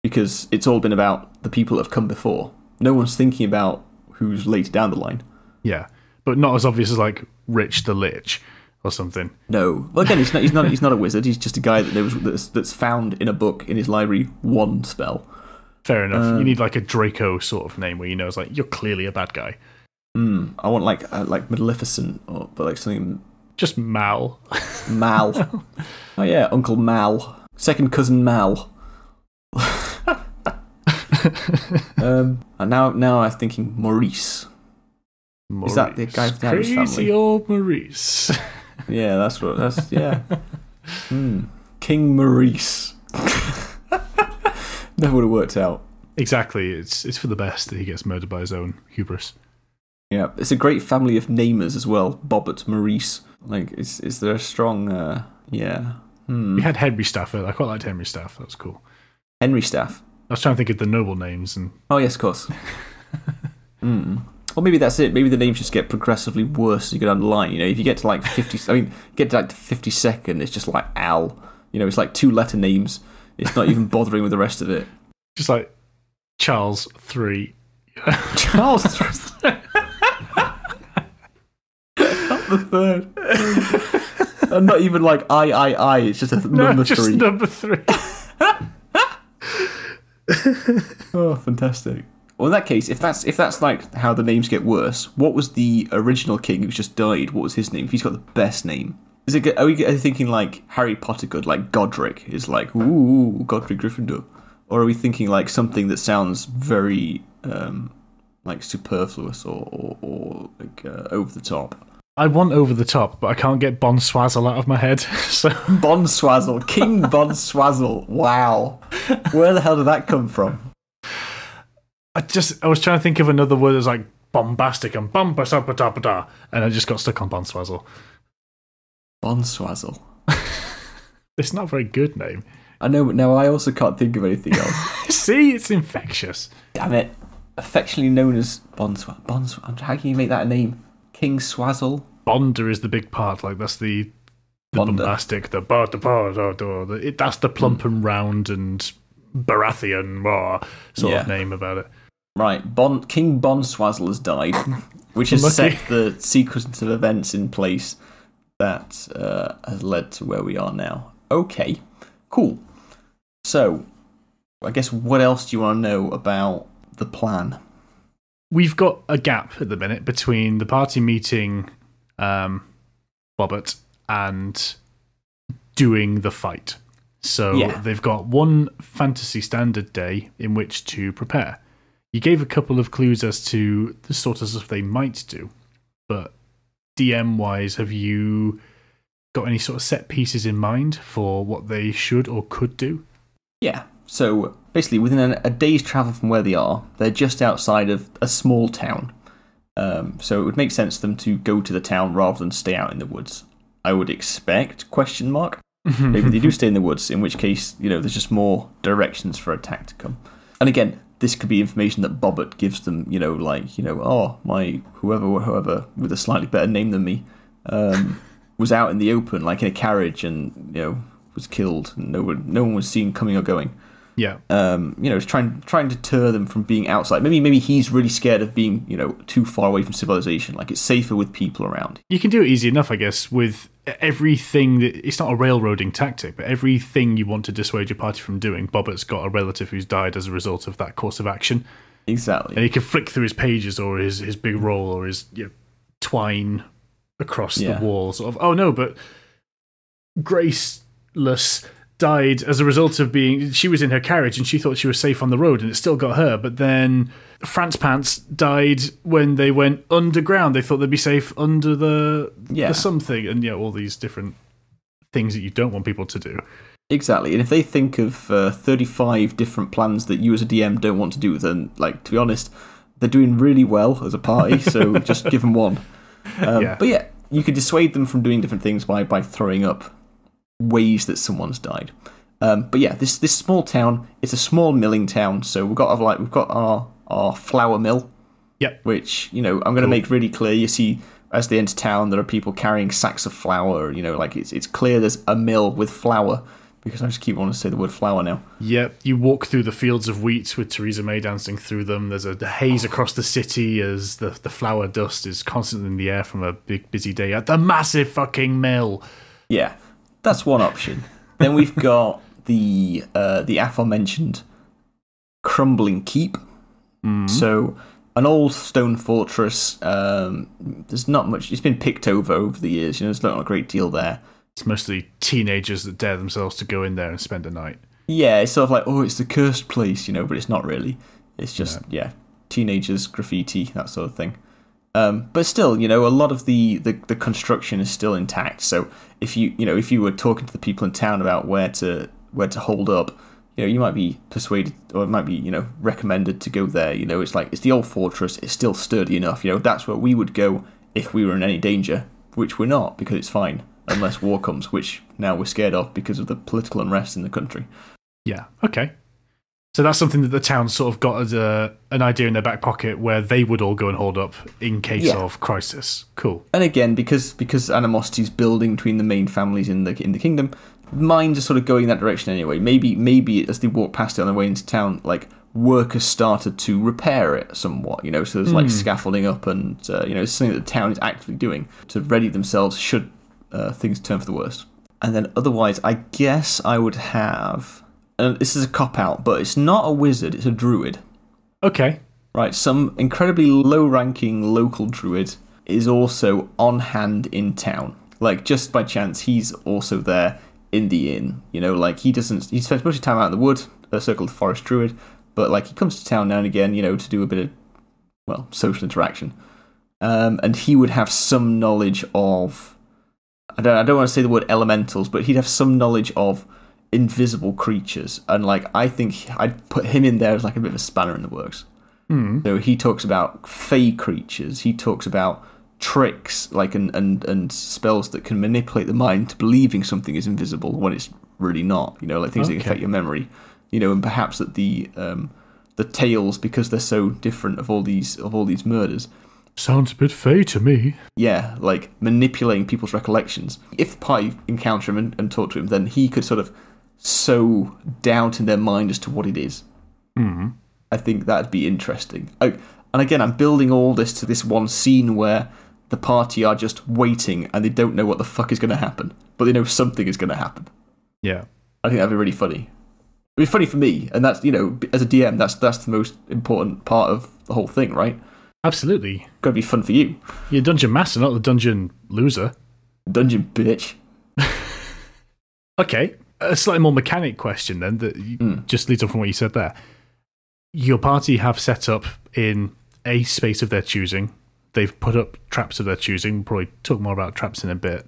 Because it's all been about the people that have come before. No one's thinking about who's later down the line. Yeah, but not as obvious as Rich the Lich or something. No. Well, again, he's not a wizard. He's just a guy that's found in a book in his library one spell. Fair enough. You need a Draco sort of name where it's you're clearly a bad guy. I want like Maleficent, but something. Just Mal. Mal. Oh yeah, Uncle Mal, second cousin Mal. And now I'm thinking Maurice. Is that the guy from the Addams Family? Crazy old Maurice. Yeah, that's yeah. King Maurice. Never would have worked out. Exactly. It's for the best that he gets murdered by his own hubris. Yeah, it's a great family of namers as well. Bobbert, Maurice. Like, is there a strong? Yeah. We had Henry Staff. I quite liked Henry Staff. That was cool. Henry Staff. I was trying to think of the noble names and. Oh yes, of course. Or maybe that's it. Maybe the names just get progressively worse as you go down the line. You know, if you get to like 50, I mean, get to like 52nd, it's just like Al. You know, it's like 2-letter names. It's not even bothering with the rest of it. Just like Charles 3. Charles 3. Not the third. And not even like I. It's just a number 3. Just number 3. Oh, fantastic. Well, in that case, if that's like how the names get worse, what was the original king who's just died? What was his name? If he's got the best name, are we thinking like Harry Potter good, like Godric is like ooh Godric Gryffindor, or are we thinking like something that sounds very like superfluous or like over the top? I want over the top, but I can't get Bonswazzle out of my head. So Bonswazzle, King Bonswazzle. Wow, where the hell did that come from? I was trying to think of another word that's like bombastic and bumpa and I just got stuck on Bonswazzle. Bonswazzle. It's not a very good name. I know, but now I also can't think of anything else. See, it's infectious. Damn it. Affectionately known as Bonswazzle. How can you make that a name? King Swazzle? Bonder is the big part. Like, that's the bombastic, that's the plump and round and Baratheon sort of name about it. Right, King Bonswazzle has died, which has set the sequence of events in place that has led to where we are now. Okay, cool. So, I guess what else do you want to know about the plan? We've got a gap at the minute between the party meeting Bobbert and doing the fight. So they've got one fantasy standard day in which to prepare. You gave a couple of clues as to the sort of stuff they might do, but DM-wise, have you got any sort of set pieces in mind for what they should or could do? Yeah, so basically within a day's travel from where they are, they're just outside of a small town. So it would make sense for them to go to the town rather than stay out in the woods. I would expect, ? Maybe they do stay in the woods, in which case, you know, there's just more directions for attack to come. And again, this could be information that Bobbert gives them, you know, like, you know, oh, my whoever with a slightly better name than me was out in the open, like in a carriage, and, you know, was killed, and no one was seen coming or going. Yeah. You know, trying to deter them from being outside. Maybe he's really scared of being, you know, too far away from civilization. Like, it's safer with people around. You can do it easy enough, I guess, with everything that it's not a railroading tactic, but everything you want to dissuade your party from doing, Bobbert's got a relative who's died as a result of that course of action. Exactly. And he can flick through his pages or his big roll or his twine across the wall, sort of, oh no, but Graceless died as a result of she was in her carriage and she thought she was safe on the road and it still got her, but then France Pants died when they went underground. They thought they'd be safe under the something, and all these different things that you don't want people to do. Exactly, and if they think of 35 different plans that you as a DM don't want to do, then, like, to be honest, they're doing really well as a party, so just give them one. But yeah, you could dissuade them from doing different things by throwing up ways that someone's died. But yeah, this small town, it's a small milling town, so we've got our flour mill. Yep. Which, you know, I'm going to make really clear. You see, as they enter town, there are people carrying sacks of flour. You know, like it's clear there's a mill with flour, because I just keep wanting to say the word flour now. Yep. You walk through the fields of wheat with Theresa May dancing through them. There's a haze across the city as the flour dust is constantly in the air from a big busy day at the massive fucking mill. Yeah, that's one option. Then we've got the aforementioned crumbling keep. So an old stone fortress. There's not much. It's been picked over the years. You know, there's not a great deal there. It's mostly teenagers that dare themselves to go in there and spend a night. Yeah, it's sort of like, oh, it's the cursed place, but it's not really. It's just, teenagers, graffiti, that sort of thing. But still, a lot of the construction is still intact. So if you were talking to the people in town about where to hold up, you might be persuaded, or it might be, recommended to go there. It's like, it's the old fortress. It's still sturdy enough. That's where we would go if we were in any danger, which we're not, because it's fine, unless war comes, which now we're scared of because of the political unrest in the country. Yeah. Okay. So that's something that the town sort of got as an idea in their back pocket where they would all go and hold up in case of crisis. Cool. And again, because animosity is building between the main families in the kingdom, minds are sort of going that direction anyway. Maybe as they walk past it on their way into town, like, workers started to repair it somewhat. So there's like scaffolding up, and it's something that the town is actively doing to ready themselves should things turn for the worst. And then otherwise, I guess I would have. And this is a cop-out, but it's not a wizard, it's a druid. Okay. Right, some incredibly low-ranking local druid is also on hand in town. Like, just by chance, he's also there in the inn. He spends most of his time out in the wood, a so-called forest druid, but, like, he comes to town now and again, to do a bit of, social interaction. And he would have some knowledge of, I don't want to say the word elementals, but he'd have some knowledge of invisible creatures, and like, I think I'd put him in there as like a bit of a spanner in the works. So he talks about fey creatures, he talks about tricks, like, and spells that can manipulate the mind to believing something is invisible when it's really not, like things that affect your memory, and perhaps that the tales, because they're so different of all these murders, sounds a bit fey to me. Yeah, like manipulating people's recollections. If the party encounter him and talk to him, then he could sort of sow doubt in their mind as to what it is. I think that'd be interesting. And again, I'm building all this to this one scene where the party are just waiting and they don't know what the fuck is going to happen, but they know something is going to happen. Yeah. I think that'd be really funny. It'd be funny for me, and that's, as a DM, that's the most important part of the whole thing, right? Absolutely. Gotta be fun for you. You're a dungeon master, not the dungeon loser. Dungeon bitch. Okay. A slightly more mechanic question then, that just leads on from what you said there. Your party have set up in a space of their choosing. They've put up traps of their choosing. We'll probably talk more about traps in a bit.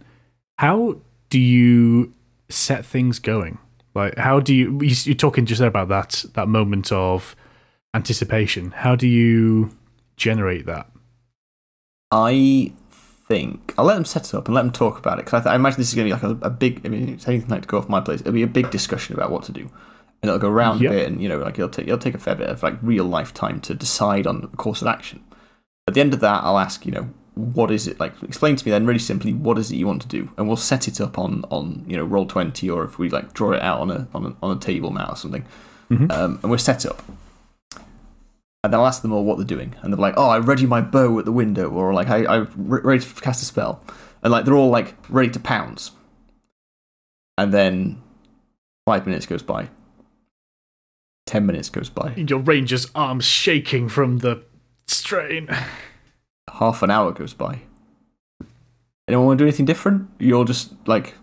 How do you set things going? Like, how do you're talking just there about that moment of anticipation. How do you generate that? I think I'll let them set it up and let them talk about it, because I imagine this is going to be like a big, it's anything like to go off my place, it'll be a big discussion about what to do, and it'll go around a bit, and like it'll take a fair bit of like real life time to decide on the course of action. At the end of that, I'll ask, what is it, like, explain to me then really simply what is it you want to do, and we'll set it up on Roll20, or if we like draw it out on a table mat or something, and we'll set it up. And I'll ask them all what they're doing. And they're like, oh, I ready my bow at the window. Or like, I'm ready to cast a spell. And like, they're all like ready to pounce. And then 5 minutes goes by. 10 minutes goes by. Your ranger's arms shaking from the strain. Half an hour goes by. Anyone want to do anything different? You're just like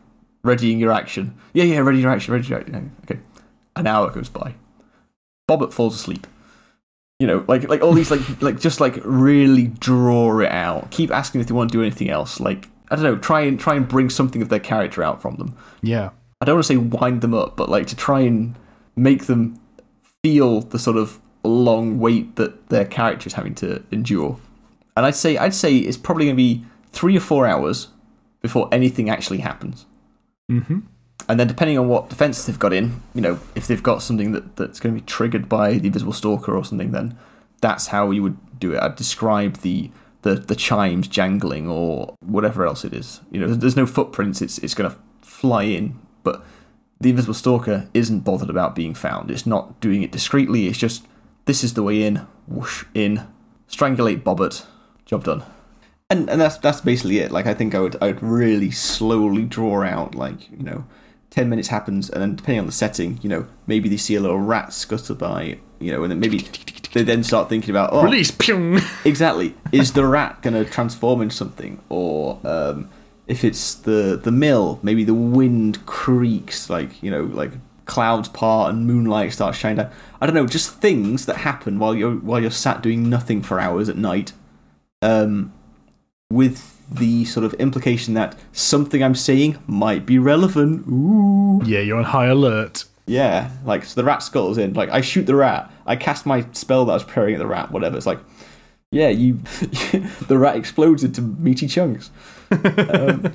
readying your action. Yeah, ready your action. Okay. An hour goes by. Bobbert falls asleep. Like all these, like just like really draw it out. Keep asking if they want to do anything else. Like, I don't know, try and bring something of their character out from them. Yeah. I don't want to say wind them up, but like to try and make them feel the sort of long wait that their character is having to endure. And I'd say it's probably going to be 3 or 4 hours before anything actually happens. And then depending on what defenses they've got in, if they've got something that's going to be triggered by the Invisible Stalker or something, then that's how you would do it. I'd describe the chimes jangling or whatever else it is. There's no footprints, it's going to fly in, but the Invisible Stalker isn't bothered about being found. It's not doing it discreetly, it's just, this is the way in, whoosh, in, strangulate Bobbert, job done. And that's basically it. Like, I think I would really slowly draw out, like, 10 minutes happens, and then depending on the setting, maybe they see a little rat scutter by, and then maybe they then start thinking about, release, pyong! Exactly. Is the rat going to transform into something? Or if it's the mill, maybe the wind creaks, like clouds part and moonlight starts shining down. I don't know, just things that happen while you're sat doing nothing for hours at night, with the sort of implication that something I'm saying might be relevant. Ooh. Yeah, you're on high alert. Yeah, like, so the rat scuttles in. Like, I shoot the rat. I cast my spell that I was preparing at the rat, whatever. It's like, yeah, the rat explodes into meaty chunks. It's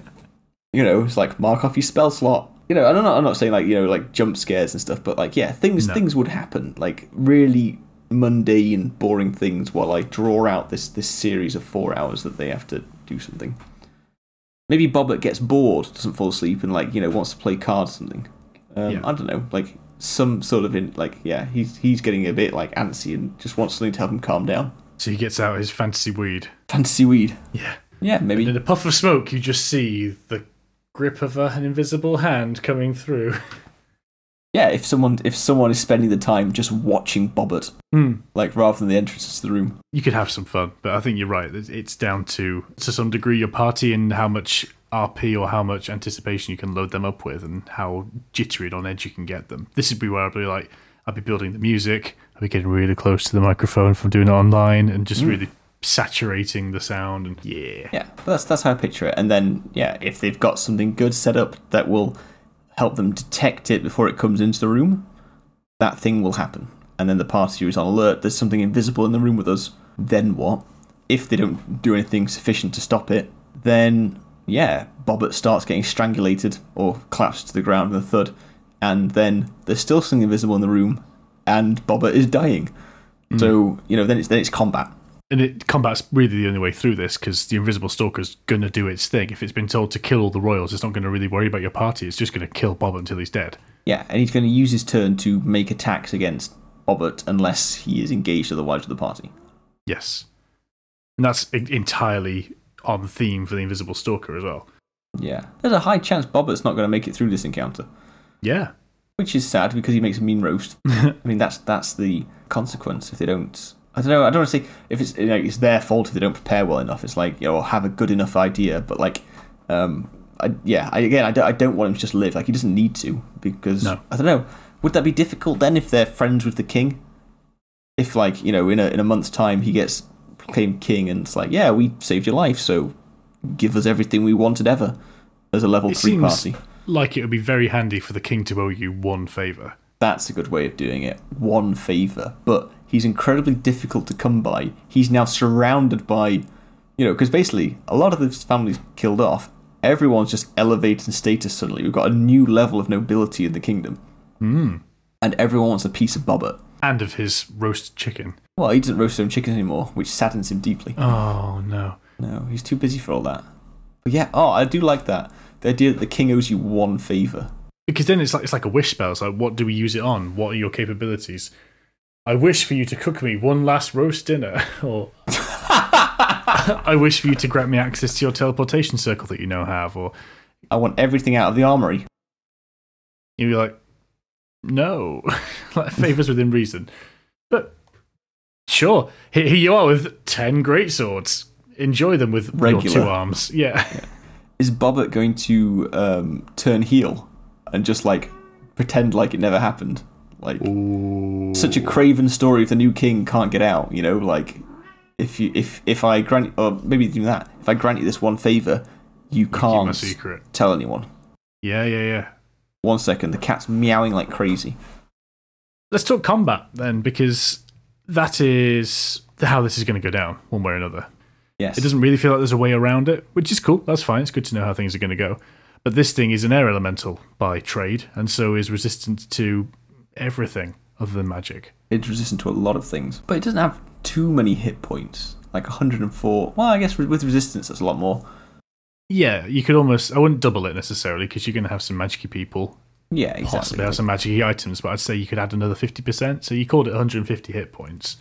like, mark off your spell slot. I'm not saying, like, like jump scares and stuff, but, like, yeah, things would happen. Like, really mundane, boring things while I draw out this series of 4 hours that they have to do something. Maybe Bobbert gets bored, doesn't fall asleep, and, like, wants to play cards or something. I don't know, like, some sort of, he's getting a bit, like, antsy and just wants something to help him calm down. So he gets out his fantasy weed. Fantasy weed? Yeah. Yeah, maybe. And in a puff of smoke, you just see the grip of an invisible hand coming through. Yeah, if someone is spending the time just watching Bobbert, like, rather than the entrances to the room. You could have some fun, but I think you're right. It's down to some degree, your party and how much RP or how much anticipation you can load them up with and how jittery and on edge you can get them. This would be where I'd be building the music, I'd be getting really close to the microphone from doing it online and just really saturating the sound. And yeah, but that's how I picture it. And then, yeah, if they've got something good set up that will help them detect it before it comes into the room, that thing will happen. And then the party is on alert. There's something invisible in the room with us. Then what? If they don't do anything sufficient to stop it, then, yeah, Bobbert starts getting strangulated or collapsed to the ground with a thud. And then there's still something invisible in the room, and Bobbert is dying. So, then it's combat. And combat's really the only way through this, because the Invisible Stalker's going to do its thing. If it's been told to kill all the royals, it's not going to really worry about your party. It's just going to kill Bobbert until he's dead. Yeah, and he's going to use his turn to make attacks against Bobbert unless he is engaged otherwise with the party. Yes. And that's entirely on theme for the Invisible Stalker as well. Yeah. There's a high chance Bobbert's not going to make it through this encounter. Yeah. Which is sad, because he makes a mean roast. I mean, that's the consequence if they don't... I don't know. I don't want to say if it's their fault if they don't prepare well enough. It's like, or have a good enough idea. But like, I don't want him to just live. Like, he doesn't need to, because I don't know. Would that be difficult then if they're friends with the king? If, like, in a month's time he gets proclaimed king and it's like, yeah, we saved your life, so give us everything we wanted ever as a level 3 party. Like, it would be very handy for the king to owe you one favour. That's a good way of doing it. One favour. But he's incredibly difficult to come by. He's now surrounded by, because basically a lot of this family's killed off. Everyone's just elevated in status suddenly. We've got a new level of nobility in the kingdom. And everyone wants a piece of Bobbert. And of his roast chicken. Well, he doesn't roast his own chicken anymore, which saddens him deeply. Oh, no. No, he's too busy for all that. But yeah, I do like that. The idea that the king owes you one favour. Because then it's like a wish spell. It's like, what do we use it on? What are your capabilities? I wish for you to cook me one last roast dinner. Or I wish for you to grant me access to your teleportation circle that you now have. Or I want everything out of the armoury. You'd be like, no. Like, favours within reason. But sure, here you are with 10 greatswords. Enjoy them with your 2 arms. Yeah. Is Bobbert going to turn heel and just, like, pretend like it never happened? Like, such a craven story if the new king can't get out, like, if I grant, or maybe even that, if I grant you this one favour, you can't tell anyone. Yeah. 1 second, the cat's meowing like crazy. Let's talk combat then, because that is how this is going to go down, one way or another. Yes. It doesn't really feel like there's a way around it, which is cool. That's fine. It's good to know how things are going to go. But this thing is an air elemental by trade, and so is resistant to everything other than magic. It's resistant to a lot of things, but it doesn't have too many hit points. Like 104. Well, I guess with resistance, that's a lot more. Yeah, you could almost... I wouldn't double it necessarily, because you're going to have some magic-y people. Yeah, exactly. Possibly have some magic-y items, but I'd say you could add another 50%. So you called it 150 hit points.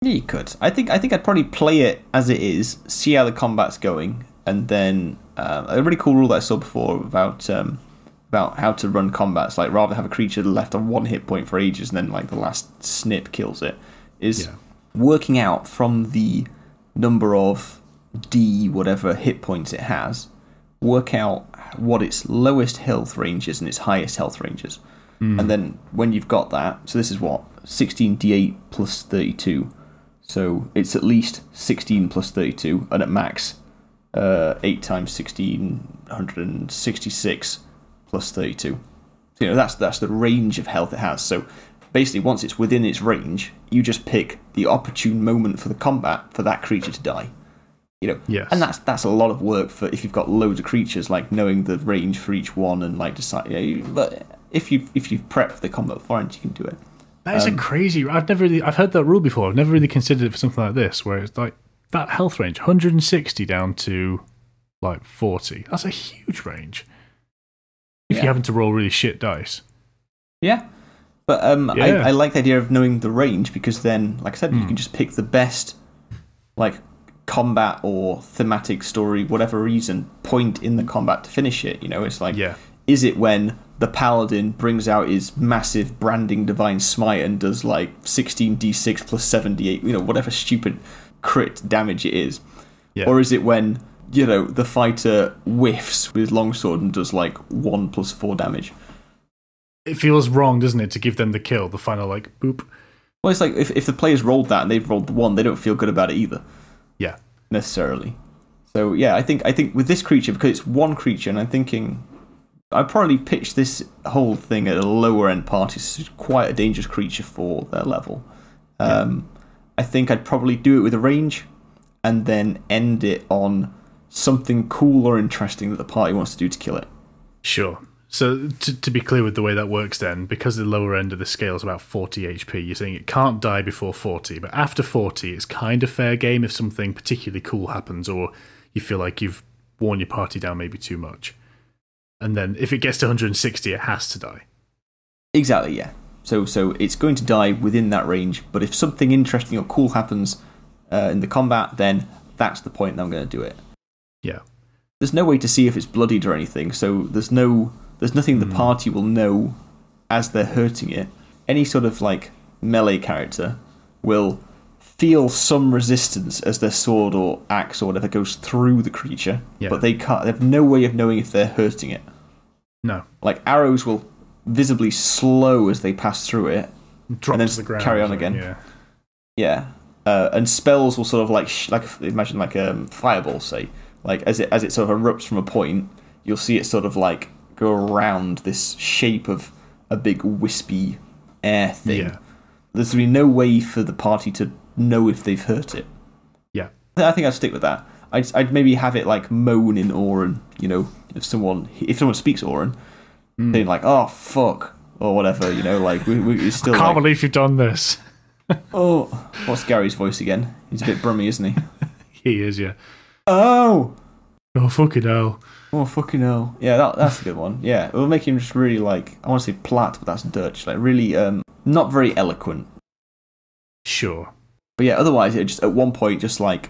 Yeah, you could. I think I'd probably play it as it is, see how the combat's going, and then a really cool rule that I saw before about how to run combats, like rather have a creature left on 1 hit point for ages and then like the last snip kills it, is working out from the number of D whatever hit points it has, work out what its lowest health range is and its highest health range is. And then when you've got that, so this is what? 16d8 plus 32. So it's at least 16 plus 32, and at max, 8 times 1666 plus 32. So, that's the range of health it has. So basically, once it's within its range, you just pick the opportune moment for the combat for that creature to die. Yes. And that's a lot of work for if you've got loads of creatures, like knowing the range for each one and like decide. But if you've prepped the combat beforehand, you can do it. That is a crazy. I've heard that rule before. I've never really considered it for something like this, where it's like that health range, 160 down to like 40. That's a huge range. If you happen to roll really shit dice. Yeah. But I like the idea of knowing the range, because then, like I said, you can just pick the best, like, combat or thematic story, whatever reason, point in the combat to finish it. It's like, is it when the paladin brings out his massive branding divine smite and does like 16d6 plus 78, whatever stupid crit damage it is? Or is it when, the fighter whiffs with his longsword and does like 1 plus 4 damage? It feels wrong, doesn't it, to give them the kill, the final like boop. Well, it's like if the players rolled that and they've rolled the 1, they don't feel good about it either. Yeah. Necessarily. So yeah, I think with this creature, because it's one creature, and I'm thinking I'd probably pitch this whole thing at a lower end party. It's quite a dangerous creature for their level. I think I'd probably do it with a range, and then end it on something cool or interesting that the party wants to do to kill it. Sure. So to be clear with the way that works then, because the lower end of the scale is about 40 HP, you're saying it can't die before 40, but after 40 it's kind of fair game if something particularly cool happens, or you feel like you've worn your party down maybe too much. And then if it gets to 160, it has to die. Exactly, yeah. So it's going to die within that range, but if something interesting or cool happens in the combat, then that's the point that I'm going to do it. Yeah. There's no way to see if it's bloodied or anything, so there's nothing the party will know as they're hurting it. Any sort of like melee character will feel some resistance as their sword or axe or whatever goes through the creature, but they have no way of knowing if they're hurting it. No. Like arrows will visibly slow as they pass through it, drop and then to the ground, carry on again. Yeah. And spells will sort of like imagine like a fireball, say, like as it sort of erupts from a point, you'll see it sort of like go around this shape of a big wispy air thing. Yeah. There's going to be no way for the party to know if they've hurt it. Yeah. I think I'd stick with that. I'd maybe have it like moan in Auran, if someone speaks Auran, they're like, oh, fuck, or whatever, like, we still I can't believe you've done this. Oh, what's Gary's voice again? He's a bit brummy, isn't he? He is, yeah. Oh, fucking hell. Oh, fucking hell. Yeah, that's a good one. Yeah, it'll make him just really, like, I want to say plat, but that's Dutch. Like, really, not very eloquent. Sure. But yeah, otherwise, it just, at one point, just like,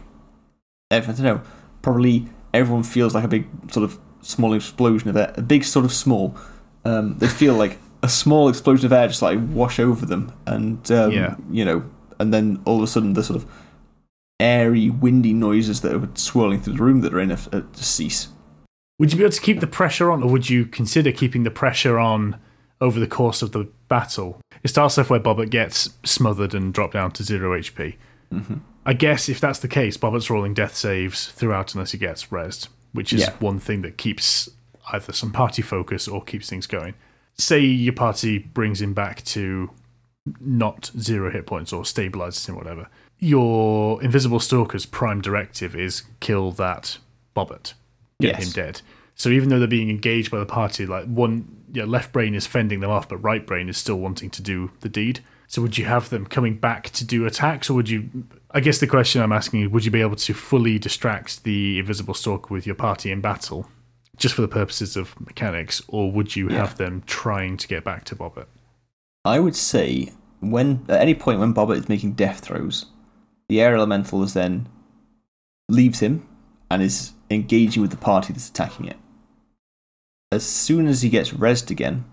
I don't know, probably everyone feels like a big sort of small explosion of air. A big sort of small. They feel like a small explosion of air just like wash over them. And, and then all of a sudden the sort of airy, windy noises that are swirling through the room that are in to cease. Would you be able to keep the pressure on, or would you consider keeping the pressure on over the course of the battle? It starts off where Bobbert gets smothered and dropped down to 0 HP. Mm-hmm. I guess if that's the case, Bobbert's rolling death saves throughout unless he gets rezzed, which is one thing that keeps either some party focus or keeps things going. Say your party brings him back to not 0 hit points or stabilizes him, whatever. Your Invisible Stalker's prime directive is kill that Bobbert. Get him dead. So even though they're being engaged by the party, like left brain is fending them off, but right brain is still wanting to do the deed. So would you have them coming back to do attacks, or would you... I guess the question I'm asking is, would you be able to fully distract the Invisible Stalker with your party in battle, just for the purposes of mechanics, or would you have them trying to get back to Bobbert? I would say, at any point when Bobbert is making death throws, the air elemental is then leaves him and is engaging with the party that's attacking it. As soon as he gets rezzed again,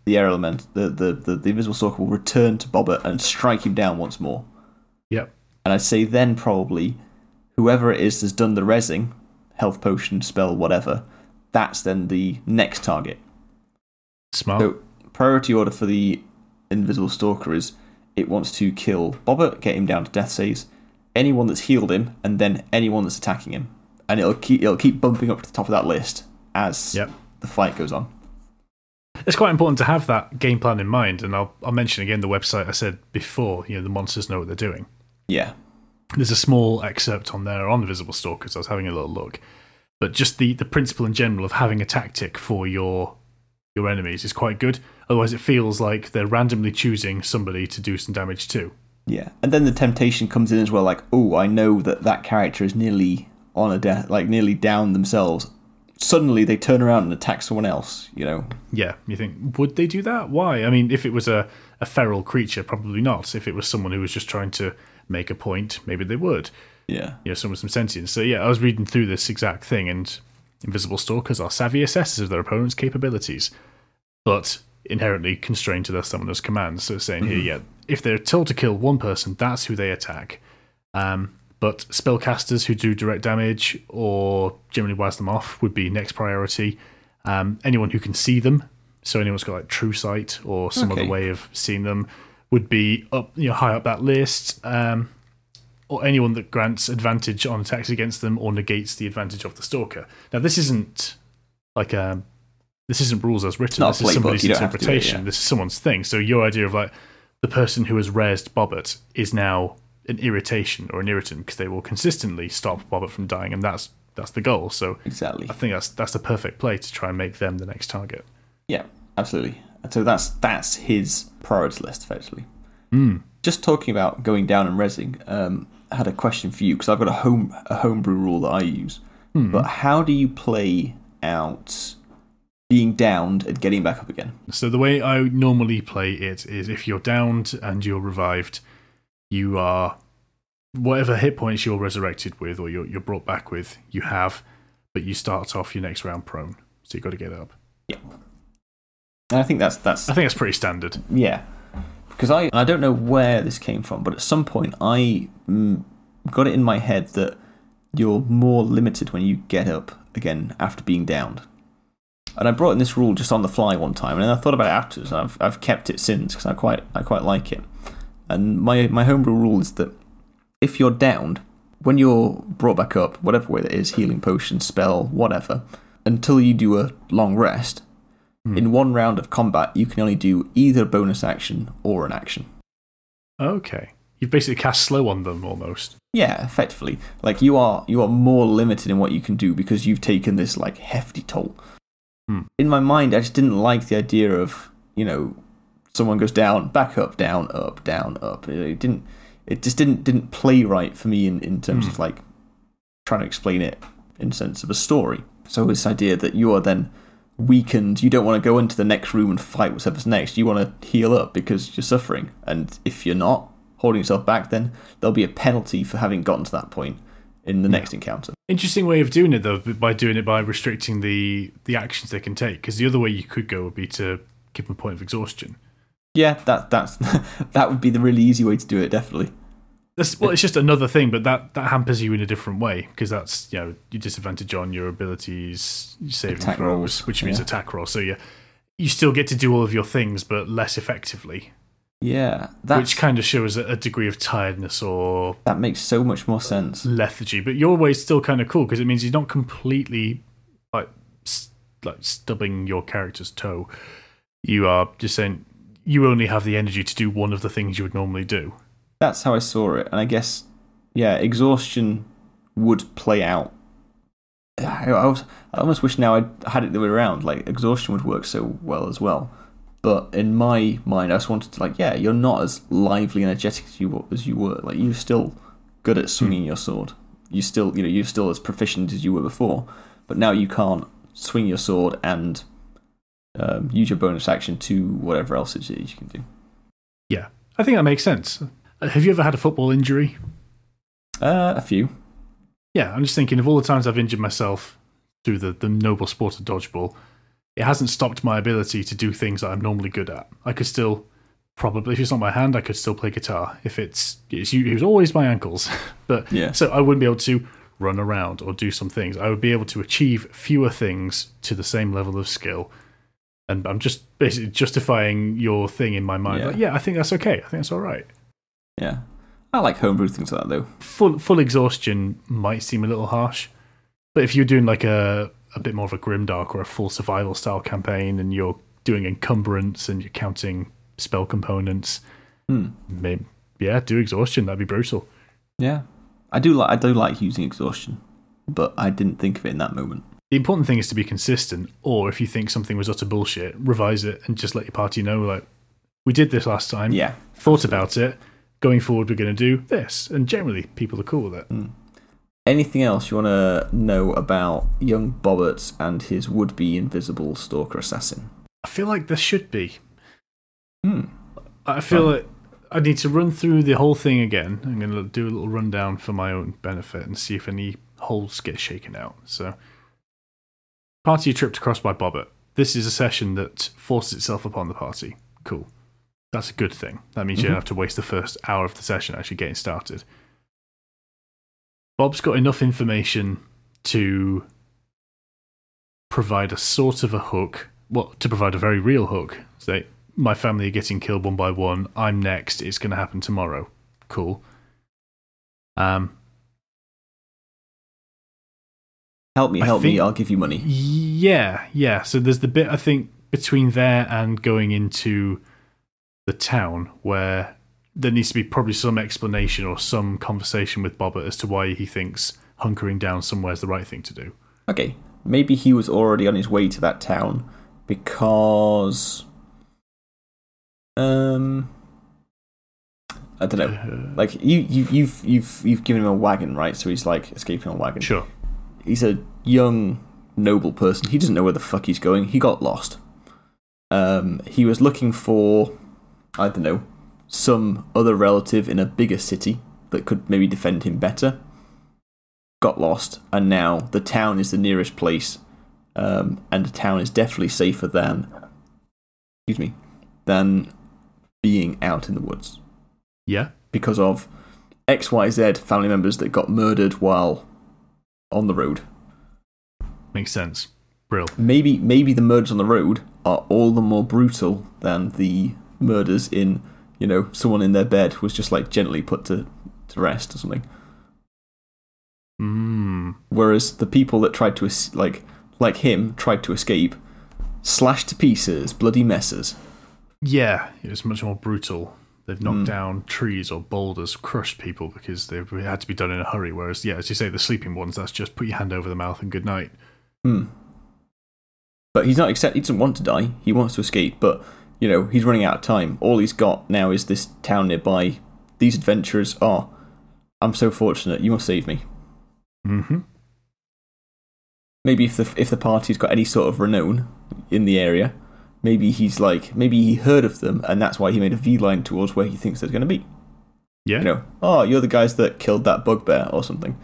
the air element, the Invisible Stalker will return to Bobbert and strike him down once more. Yep. And I'd say then probably whoever it is that's done the rezzing, health potion, spell, whatever, that's then the next target. Smart. So priority order for the Invisible Stalker is it wants to kill Bobbert, get him down to death saves, anyone that's healed him, and then anyone that's attacking him. And it'll keep bumping up to the top of that list as the fight goes on. It's quite important to have that game plan in mind, and I'll mention again the website I said before. The monsters know what they're doing. Yeah. There's a small excerpt on there on Invisible Stalkers. I was having a little look. But just the principle in general of having a tactic for your enemies is quite good. Otherwise it feels like they're randomly choosing somebody to do some damage to. Yeah, and then the temptation comes in as well, like, oh, I know that character is nearly on a death, like nearly down themselves. Suddenly they turn around and attack someone else, Yeah, you think, would they do that? Why? I mean, if it was a feral creature, probably not. If it was someone who was just trying to make a point, maybe they would. Yeah. Someone with some sentience. So yeah, I was reading through this exact thing, and Invisible Stalkers are savvy assessors of their opponent's capabilities, but inherently constrained to their summoner's commands. So it's saying here, if they're told to kill one person, that's who they attack. But spellcasters who do direct damage or generally wise them off would be next priority. Anyone who can see them, so anyone's got like true sight or some other way of seeing them, would be up, high up that list. Or anyone that grants advantage on attacks against them or negates the advantage of the stalker. Now, this isn't like this isn't rules as written. This is somebody's interpretation. This is someone's thing. So your idea of like the person who has raised Bobbert is now an irritation or an irritant because they will consistently stop Bobbert from dying, and that's the goal. So exactly, I think that's the perfect play to try and make them the next target. Yeah, absolutely. So that's his priority list, effectively. Just talking about going down and rezzing, I had a question for you because I've got a homebrew rule that I use. But how do you play out being downed and getting back up again? So the way I normally play it is if you're downed and you're revived, you are whatever hit points you're resurrected with or you're brought back with, you have, but you start off your next round prone. So you've got to get up. Yeah. And I think that's pretty standard. Yeah. Because I don't know where this came from, but at some point I got it in my head that you're more limited when you get up again after being downed. And I brought in this rule just on the fly one time, and I thought about it afterwards, and I've kept it since because I quite like it. And my homebrew rule is that if you're downed, when you're brought back up, whatever way that is, healing potion, spell, whatever, until you do a long rest, in one round of combat, you can only do either a bonus action or an action. Okay. You've basically cast slow on them, almost. Yeah, effectively. Like, you are more limited in what you can do because you've taken this, like, hefty toll. In my mind, I just didn't like the idea of, someone goes down, back up, down, up, down, up. It just didn't play right for me in terms of, like, trying to explain it in the sense of a story. So this idea that you are then weakened, you don't want to go into the next room and fight whatever's next. You want to heal up because you're suffering. And if you're not holding yourself back, then there'll be a penalty for having gotten to that point in the next encounter. Interesting way of doing it, though, by doing it by restricting the actions they can take. Because the other way you could go would be to give them a point of exhaustion. Yeah, that's that would be the really easy way to do it, definitely. Well, it's just another thing, but that hampers you in a different way because that's you disadvantage on your abilities, saving attack throws, rolls, which means attack roll. So you still get to do all of your things, but less effectively. Yeah, which kind of shows a degree of tiredness or that makes so much more sense. Lethargy, but your way is still kind of cool because it means you're not completely like stubbing your character's toe. You are just saying you only have the energy to do one of the things you would normally do. That's how I saw it, and I guess, exhaustion would play out. I almost wish now I had it the way around. Like, exhaustion would work so well as well. But in my mind, I just wanted to, you're not as lively and energetic as you were. Like, you're still good at swinging your sword. You're still as proficient as you were before. But now you can't swing your sword and use your bonus action to whatever else it is you can do. Yeah, I think that makes sense. Have you ever had a football injury? A few. Yeah, I'm just thinking of all the times I've injured myself through the noble sport of dodgeball. It hasn't stopped my ability to do things that I'm normally good at. I could still, probably, if it's not my hand, I could still play guitar. It was always my ankles. But so I wouldn't be able to run around or do some things. I would be able to achieve fewer things to the same level of skill And I'm just basically justifying your thing in my mind. Like, yeah, I think that's okay. I think that's all right. Yeah. I like homebrew things like that, though. Full exhaustion might seem a little harsh. But if you're doing like a bit more of a grimdark or a full survival style campaign and you're doing encumbrance and you're counting spell components, maybe, do exhaustion. That'd be brutal. Yeah. I do like using exhaustion, but I didn't think of it in that moment. The important thing is to be consistent, or if you think something was utter bullshit, revise it and just let your party know, like, we did this last time, thought about it, going forward we're going to do this, and generally people are cool with it. Anything else you want to know about young Bobbert and his would-be invisible stalker assassin? I feel like there should be. I feel like I need to run through the whole thing again. I'm going to do a little rundown for my own benefit and see if any holes get shaken out. So, party tripped across by Bobbert. This is a session that forces itself upon the party. Cool. That's a good thing. That means you don't have to waste the first hour of the session actually getting started. Bob's got enough information to provide a sort of a hook. Well, to provide a very real hook. Say, my family are getting killed one by one. I'm next. It's going to happen tomorrow. Cool. Help me, I'll give you money. Yeah. So there's the bit, I think, between there and going into the town where there needs to be probably some explanation or some conversation with Bobbert as to why he thinks hunkering down somewhere is the right thing to do. Okay. Maybe he was already on his way to that town because... I don't know. Like, you've given him a wagon, right? So he's, like, escaping on a wagon. Sure. He's a young, noble person. He doesn't know where the fuck he's going. He got lost. He was looking for, I don't know, some other relative in a bigger city that could maybe defend him better. Got lost, and now the town is the nearest place, and the town is definitely safer than being out in the woods. Yeah. Because of XYZ family members that got murdered while on the road. Makes sense. Brill. Maybe the murders on the road are all the more brutal than the murders in, someone in their bed was just like gently put to rest or something. Whereas the people that tried to, like him, tried to escape, slashed to pieces, bloody messes. Yeah, it was much more brutal. They've knocked down trees or boulders, crushed people because they had to be done in a hurry. Whereas, as you say, the sleeping ones, that's just put your hand over the mouth and good night. But he's not he doesn't want to die. He wants to escape, but, he's running out of time. All he's got now is this town nearby. These adventurers are, I'm so fortunate, you must save me. Maybe if the party's got any sort of renown in the area, maybe he heard of them, and that's why he made a V-line towards where he thinks they're going to be. Yeah. You're the guys that killed that bugbear or something.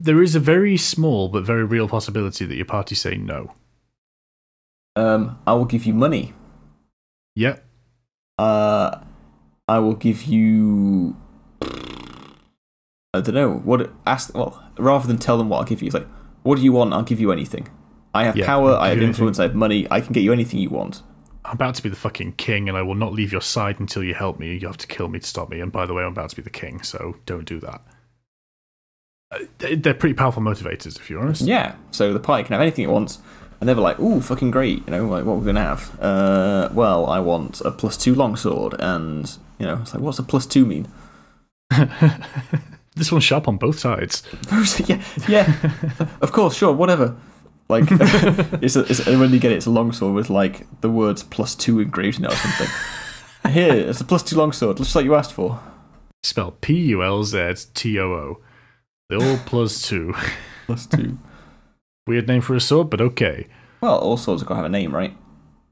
There is a very small but very real possibility that your party say no. I will give you money. Yep. I will give you... I don't know. Rather than tell them what I'll give you, it's like, what do you want? I'll give you anything. I have power, I have influence, I have money, I can get you anything you want. I'm about to be the fucking king, and I will not leave your side until you help me. You have to kill me to stop me, and by the way, I'm about to be the king, so don't do that. They're pretty powerful motivators, if you're honest. Yeah, so the party can have anything it wants, and they're like, ooh, fucking great, like, what we're going to have? Well, I want a +2 longsword, and, it's like, what's a +2 mean? This one's sharp on both sides. yeah, of course, sure, whatever. Like, when you get it, it's a longsword with, like, the words +2 engraved in it or something. Here, it's a +2 longsword, just like you asked for. Spelled PULZTOO. They're all +2. +2. Weird name for a sword, but okay. Well, all swords have got to have a name, right?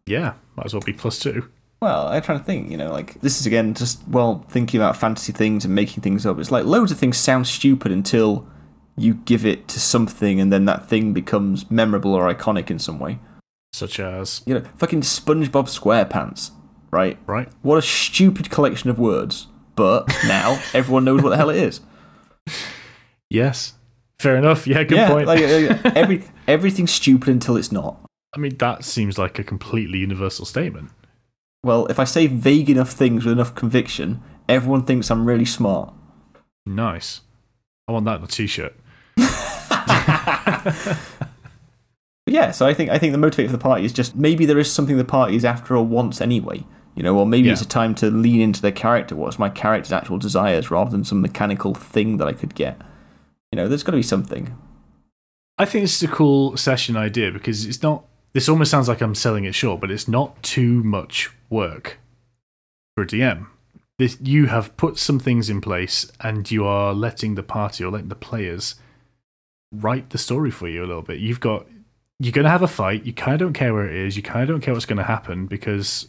Yeah, might as well be +2. Well, I'm trying to think, like, this is, again, just, thinking about fantasy things and making things up. It's like loads of things sound stupid until you give it to something and then that thing becomes memorable or iconic in some way. Such as? Fucking SpongeBob SquarePants, right? Right. What a stupid collection of words. But now everyone knows what the hell it is. Yes. Fair enough. Yeah, good point. Like, everything's stupid until it's not. I mean, that seems like a completely universal statement. Well, if I say vague enough things with enough conviction, everyone thinks I'm really smart. Nice. I want that on a t-shirt. Yeah, so I think the motivator for the party is just maybe there is something the party is after or wants anyway, or maybe it's a time to lean into their character. What's my character's actual desires rather than some mechanical thing that I could get? There's got to be something. I think this is a cool session idea because it's not. This almost sounds like I'm selling it short, but it's not too much work for a DM. You have put some things in place, and you are letting the party or letting the players write the story for you a little bit. You're going to have a fight. You kind of don't care where it is. You kind of don't care what's going to happen because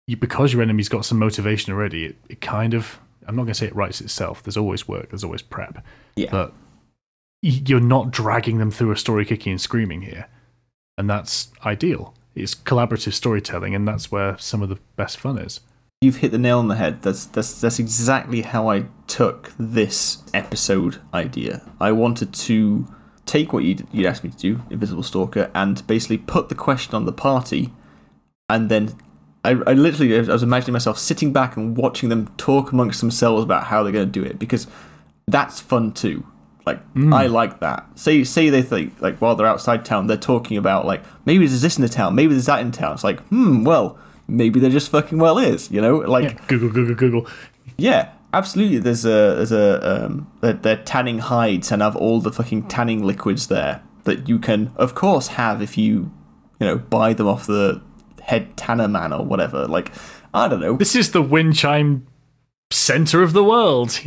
your enemy's got some motivation already. It kind of, I'm not going to say it writes itself. There's always work. There's always prep. Yeah. But you're not dragging them through a story kicking and screaming here. And that's ideal. It's collaborative storytelling, and that's where some of the best fun is. You've hit the nail on the head. That's exactly how I took this episode idea. I wanted to take what you'd asked me to do, Invisible Stalker, and basically put the question on the party, and then I was imagining myself sitting back and watching them talk amongst themselves about how they're going to do it, because that's fun too. I like that. Say they think, while they're outside town, they're talking about, maybe there's this in the town, maybe there's that in town. It's well, maybe there just fucking well is, Google. Yeah, absolutely. They're tanning hides and have all the fucking tanning liquids there that you can, of course, have if you buy them off the head tanner man or whatever. I don't know. This is the wind chime center of the world,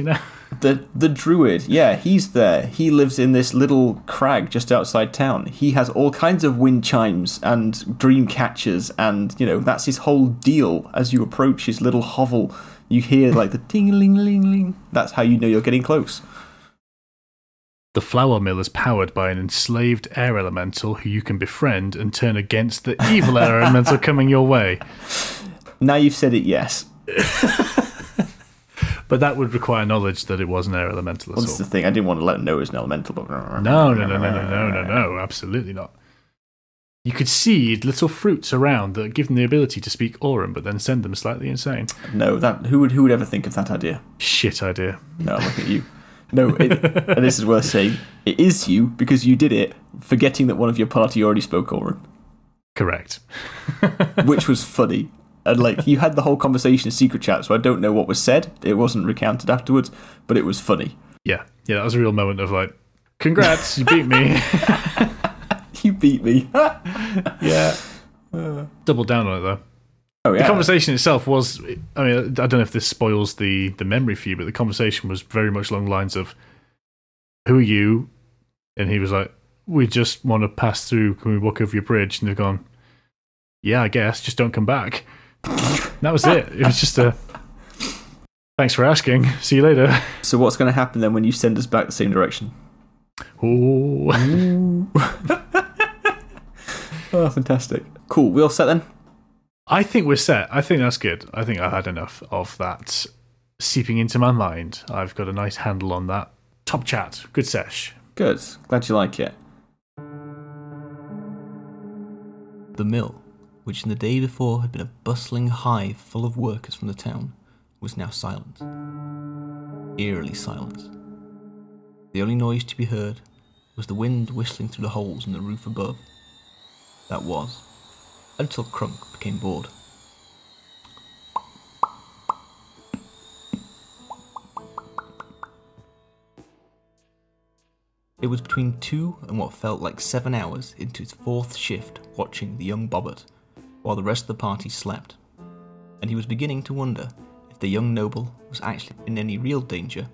The druid, yeah, he's there. He lives in this little crag just outside town. He has all kinds of wind chimes and dream catchers, and that's his whole deal. As you approach his little hovel, you hear the ting-a-ling-ling-ling. That's how you know you're getting close. The flour mill is powered by an enslaved air elemental who you can befriend and turn against the evil air elemental coming your way. Now you've said it, yes. But that would require knowledge that it was an air elemental. Well, that's the thing. I didn't want to let him know it was an elemental. But No, absolutely not. You could seed little fruits around that give them the ability to speak Auran, but then send them slightly insane. No, who would ever think of that idea? Shit idea. No, look at you. No, and this is worth saying. It is you because you did it, forgetting that one of your party already spoke Auran. Correct. Which was funny. And you had the whole conversation in secret chat, so I don't know what was said. It wasn't recounted afterwards, but it was funny. Yeah, that was a real moment of congrats, you beat me. You beat me. Yeah. Double down on it though. Oh yeah. The conversation itself was, I don't know if this spoils the memory for you, but the conversation was very much along the lines of, who are you? And he was like, we just want to pass through, can we walk over your bridge? And they've gone, yeah, I guess, just don't come back. That was it. It was just thanks for asking. See you later. So what's going to happen then when you send us back the same direction? Ooh. Oh, fantastic. Cool. We all set then? I think we're set. I think that's good. I think I had enough of that seeping into my mind. I've got a nice handle on that. Top chat. Good sesh. Good. Glad you like it. The mill, which in the day before had been a bustling hive full of workers from the town, was now silent. Eerily silent. The only noise to be heard was the wind whistling through the holes in the roof above. That was, until Crunk became bored. It was between 2 and what felt like 7 hours into his 4th shift watching the young Bobbert, while the rest of the party slept, and he was beginning to wonder if the young noble was actually in any real danger,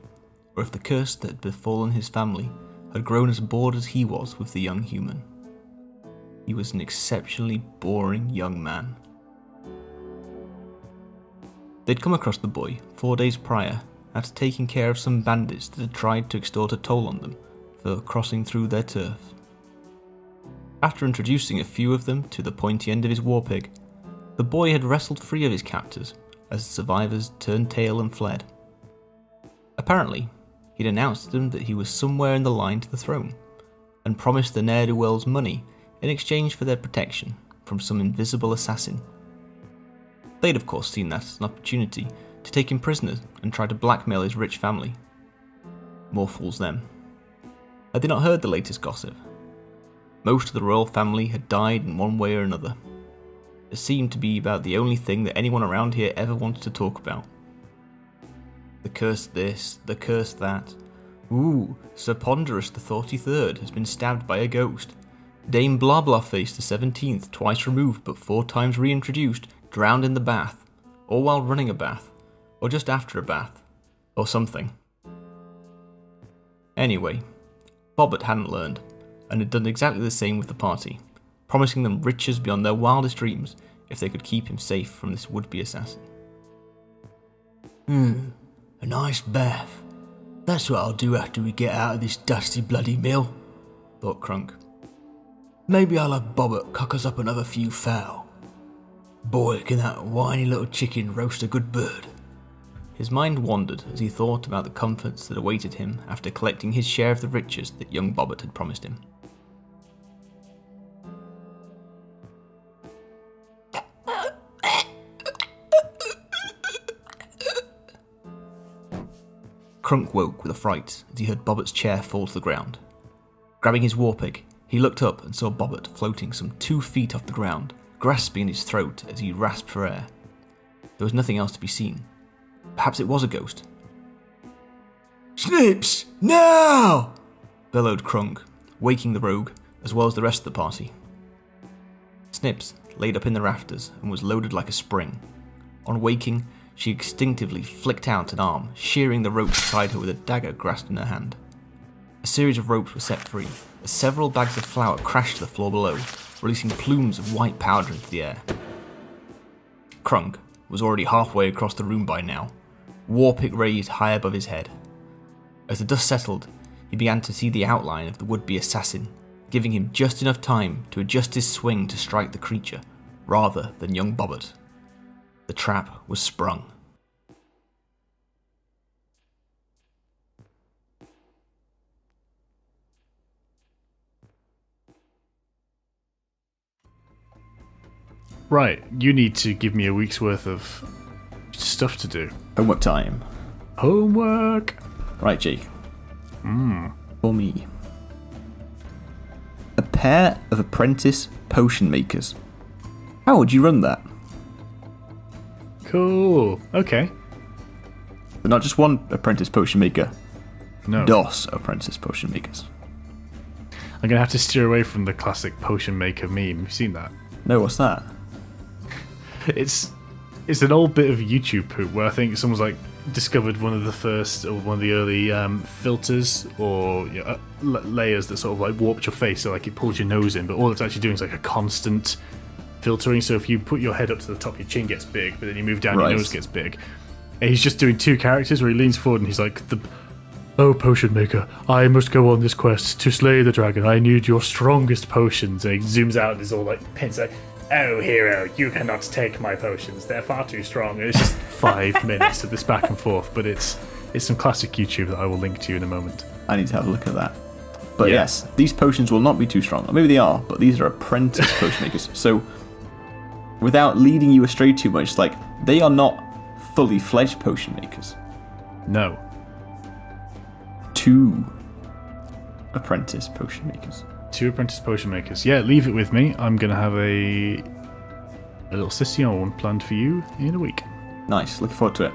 or if the curse that had befallen his family had grown as bored as he was with the young human. He was an exceptionally boring young man. They'd come across the boy 4 days prior after taking care of some bandits that had tried to extort a toll on them for crossing through their turf. After introducing a few of them to the pointy end of his war pig, the boy had wrestled free of his captors as the survivors turned tail and fled. Apparently, he'd announced to them that he was somewhere in the line to the throne, and promised the ne'er-do-wells money in exchange for their protection from some invisible assassin. They'd of course seen that as an opportunity to take him prisoner and try to blackmail his rich family. More fools them. Had they not heard the latest gossip? Most of the royal family had died in one way or another. It seemed to be about the only thing that anyone around here ever wanted to talk about. The curse this, the curse that. Ooh, Sir Ponderous the 43rd has been stabbed by a ghost. Dame Blablawface the 17th, twice removed but 4 times reintroduced, drowned in the bath, or while running a bath, or just after a bath, or something. Anyway, Bobbert hadn't learned, and had done exactly the same with the party, promising them riches beyond their wildest dreams if they could keep him safe from this would-be assassin. A nice bath. That's what I'll do after we get out of this dusty bloody mill, thought Crunk. Maybe I'll have Bobbert cock us up another few fowl. Boy, can that whiny little chicken roast a good bird. His mind wandered as he thought about the comforts that awaited him after collecting his share of the riches that young Bobbert had promised him. Crunk woke with a fright as he heard Bobbert's chair fall to the ground. Grabbing his warpig, he looked up and saw Bobbert floating some 2 feet off the ground, grasping in his throat as he rasped for air. There was nothing else to be seen. Perhaps it was a ghost. Snips! Now! Bellowed Crunk, waking the rogue as well as the rest of the party. Snips laid up in the rafters and was loaded like a spring. On waking, she instinctively flicked out an arm, shearing the rope beside her with a dagger grasped in her hand. A series of ropes were set free as several bags of flour crashed to the floor below, releasing plumes of white powder into the air. Crunk was already halfway across the room by now, warpick raised high above his head. As the dust settled, he began to see the outline of the would-be assassin, giving him just enough time to adjust his swing to strike the creature, rather than young Bobbert. The trap was sprung. Right, you need to give me a week's worth of stuff to do. Homework time. Homework! Right, Jake. For me. A pair of apprentice potion makers. How would you run that? Cool. Okay. But not just one apprentice potion maker. No. DOS apprentice potion makers. I'm going to have to steer away from the classic potion maker meme. Have you seen that? No, what's that? It's an old bit of YouTube poop where I think someone's like discovered one of the first or one of the early filters or layers that sort of like warped your face, so like it pulls your nose in, but all it's actually doing is like a constant filtering. So if you put your head up to the top, your chin gets big, but then you move down, your nose gets big. And he's just doing 2 characters where he leans forward and he's like, "Oh, potion maker, I must go on this quest to slay the dragon. I need your strongest potions." And he zooms out and is all like pins like, "Oh, hero, you cannot take my potions. They're far too strong." And it's just 5 minutes of this back and forth, but it's some classic YouTube that I will link to you in a moment. I need to have a look at that. But yes, these potions will not be too strong. Or maybe they are, but these are apprentice potion makers. So, without leading you astray too much, like, they are not fully fledged potion makers. No. 2 apprentice potion makers. 2 apprentice potion makers. Yeah, leave it with me. I'm going to have a little session planned for you in a week. Nice. Looking forward to it.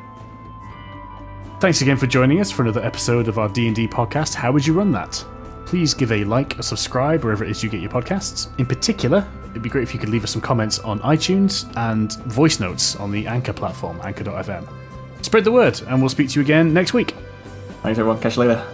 Thanks again for joining us for another episode of our D&D podcast, How Would You Run That? Please give a like or subscribe wherever it is you get your podcasts. In particular, it'd be great if you could leave us some comments on iTunes and voice notes on the Anchor platform, anchor.fm. Spread the word, and we'll speak to you again next week. Thanks everyone. Catch you later.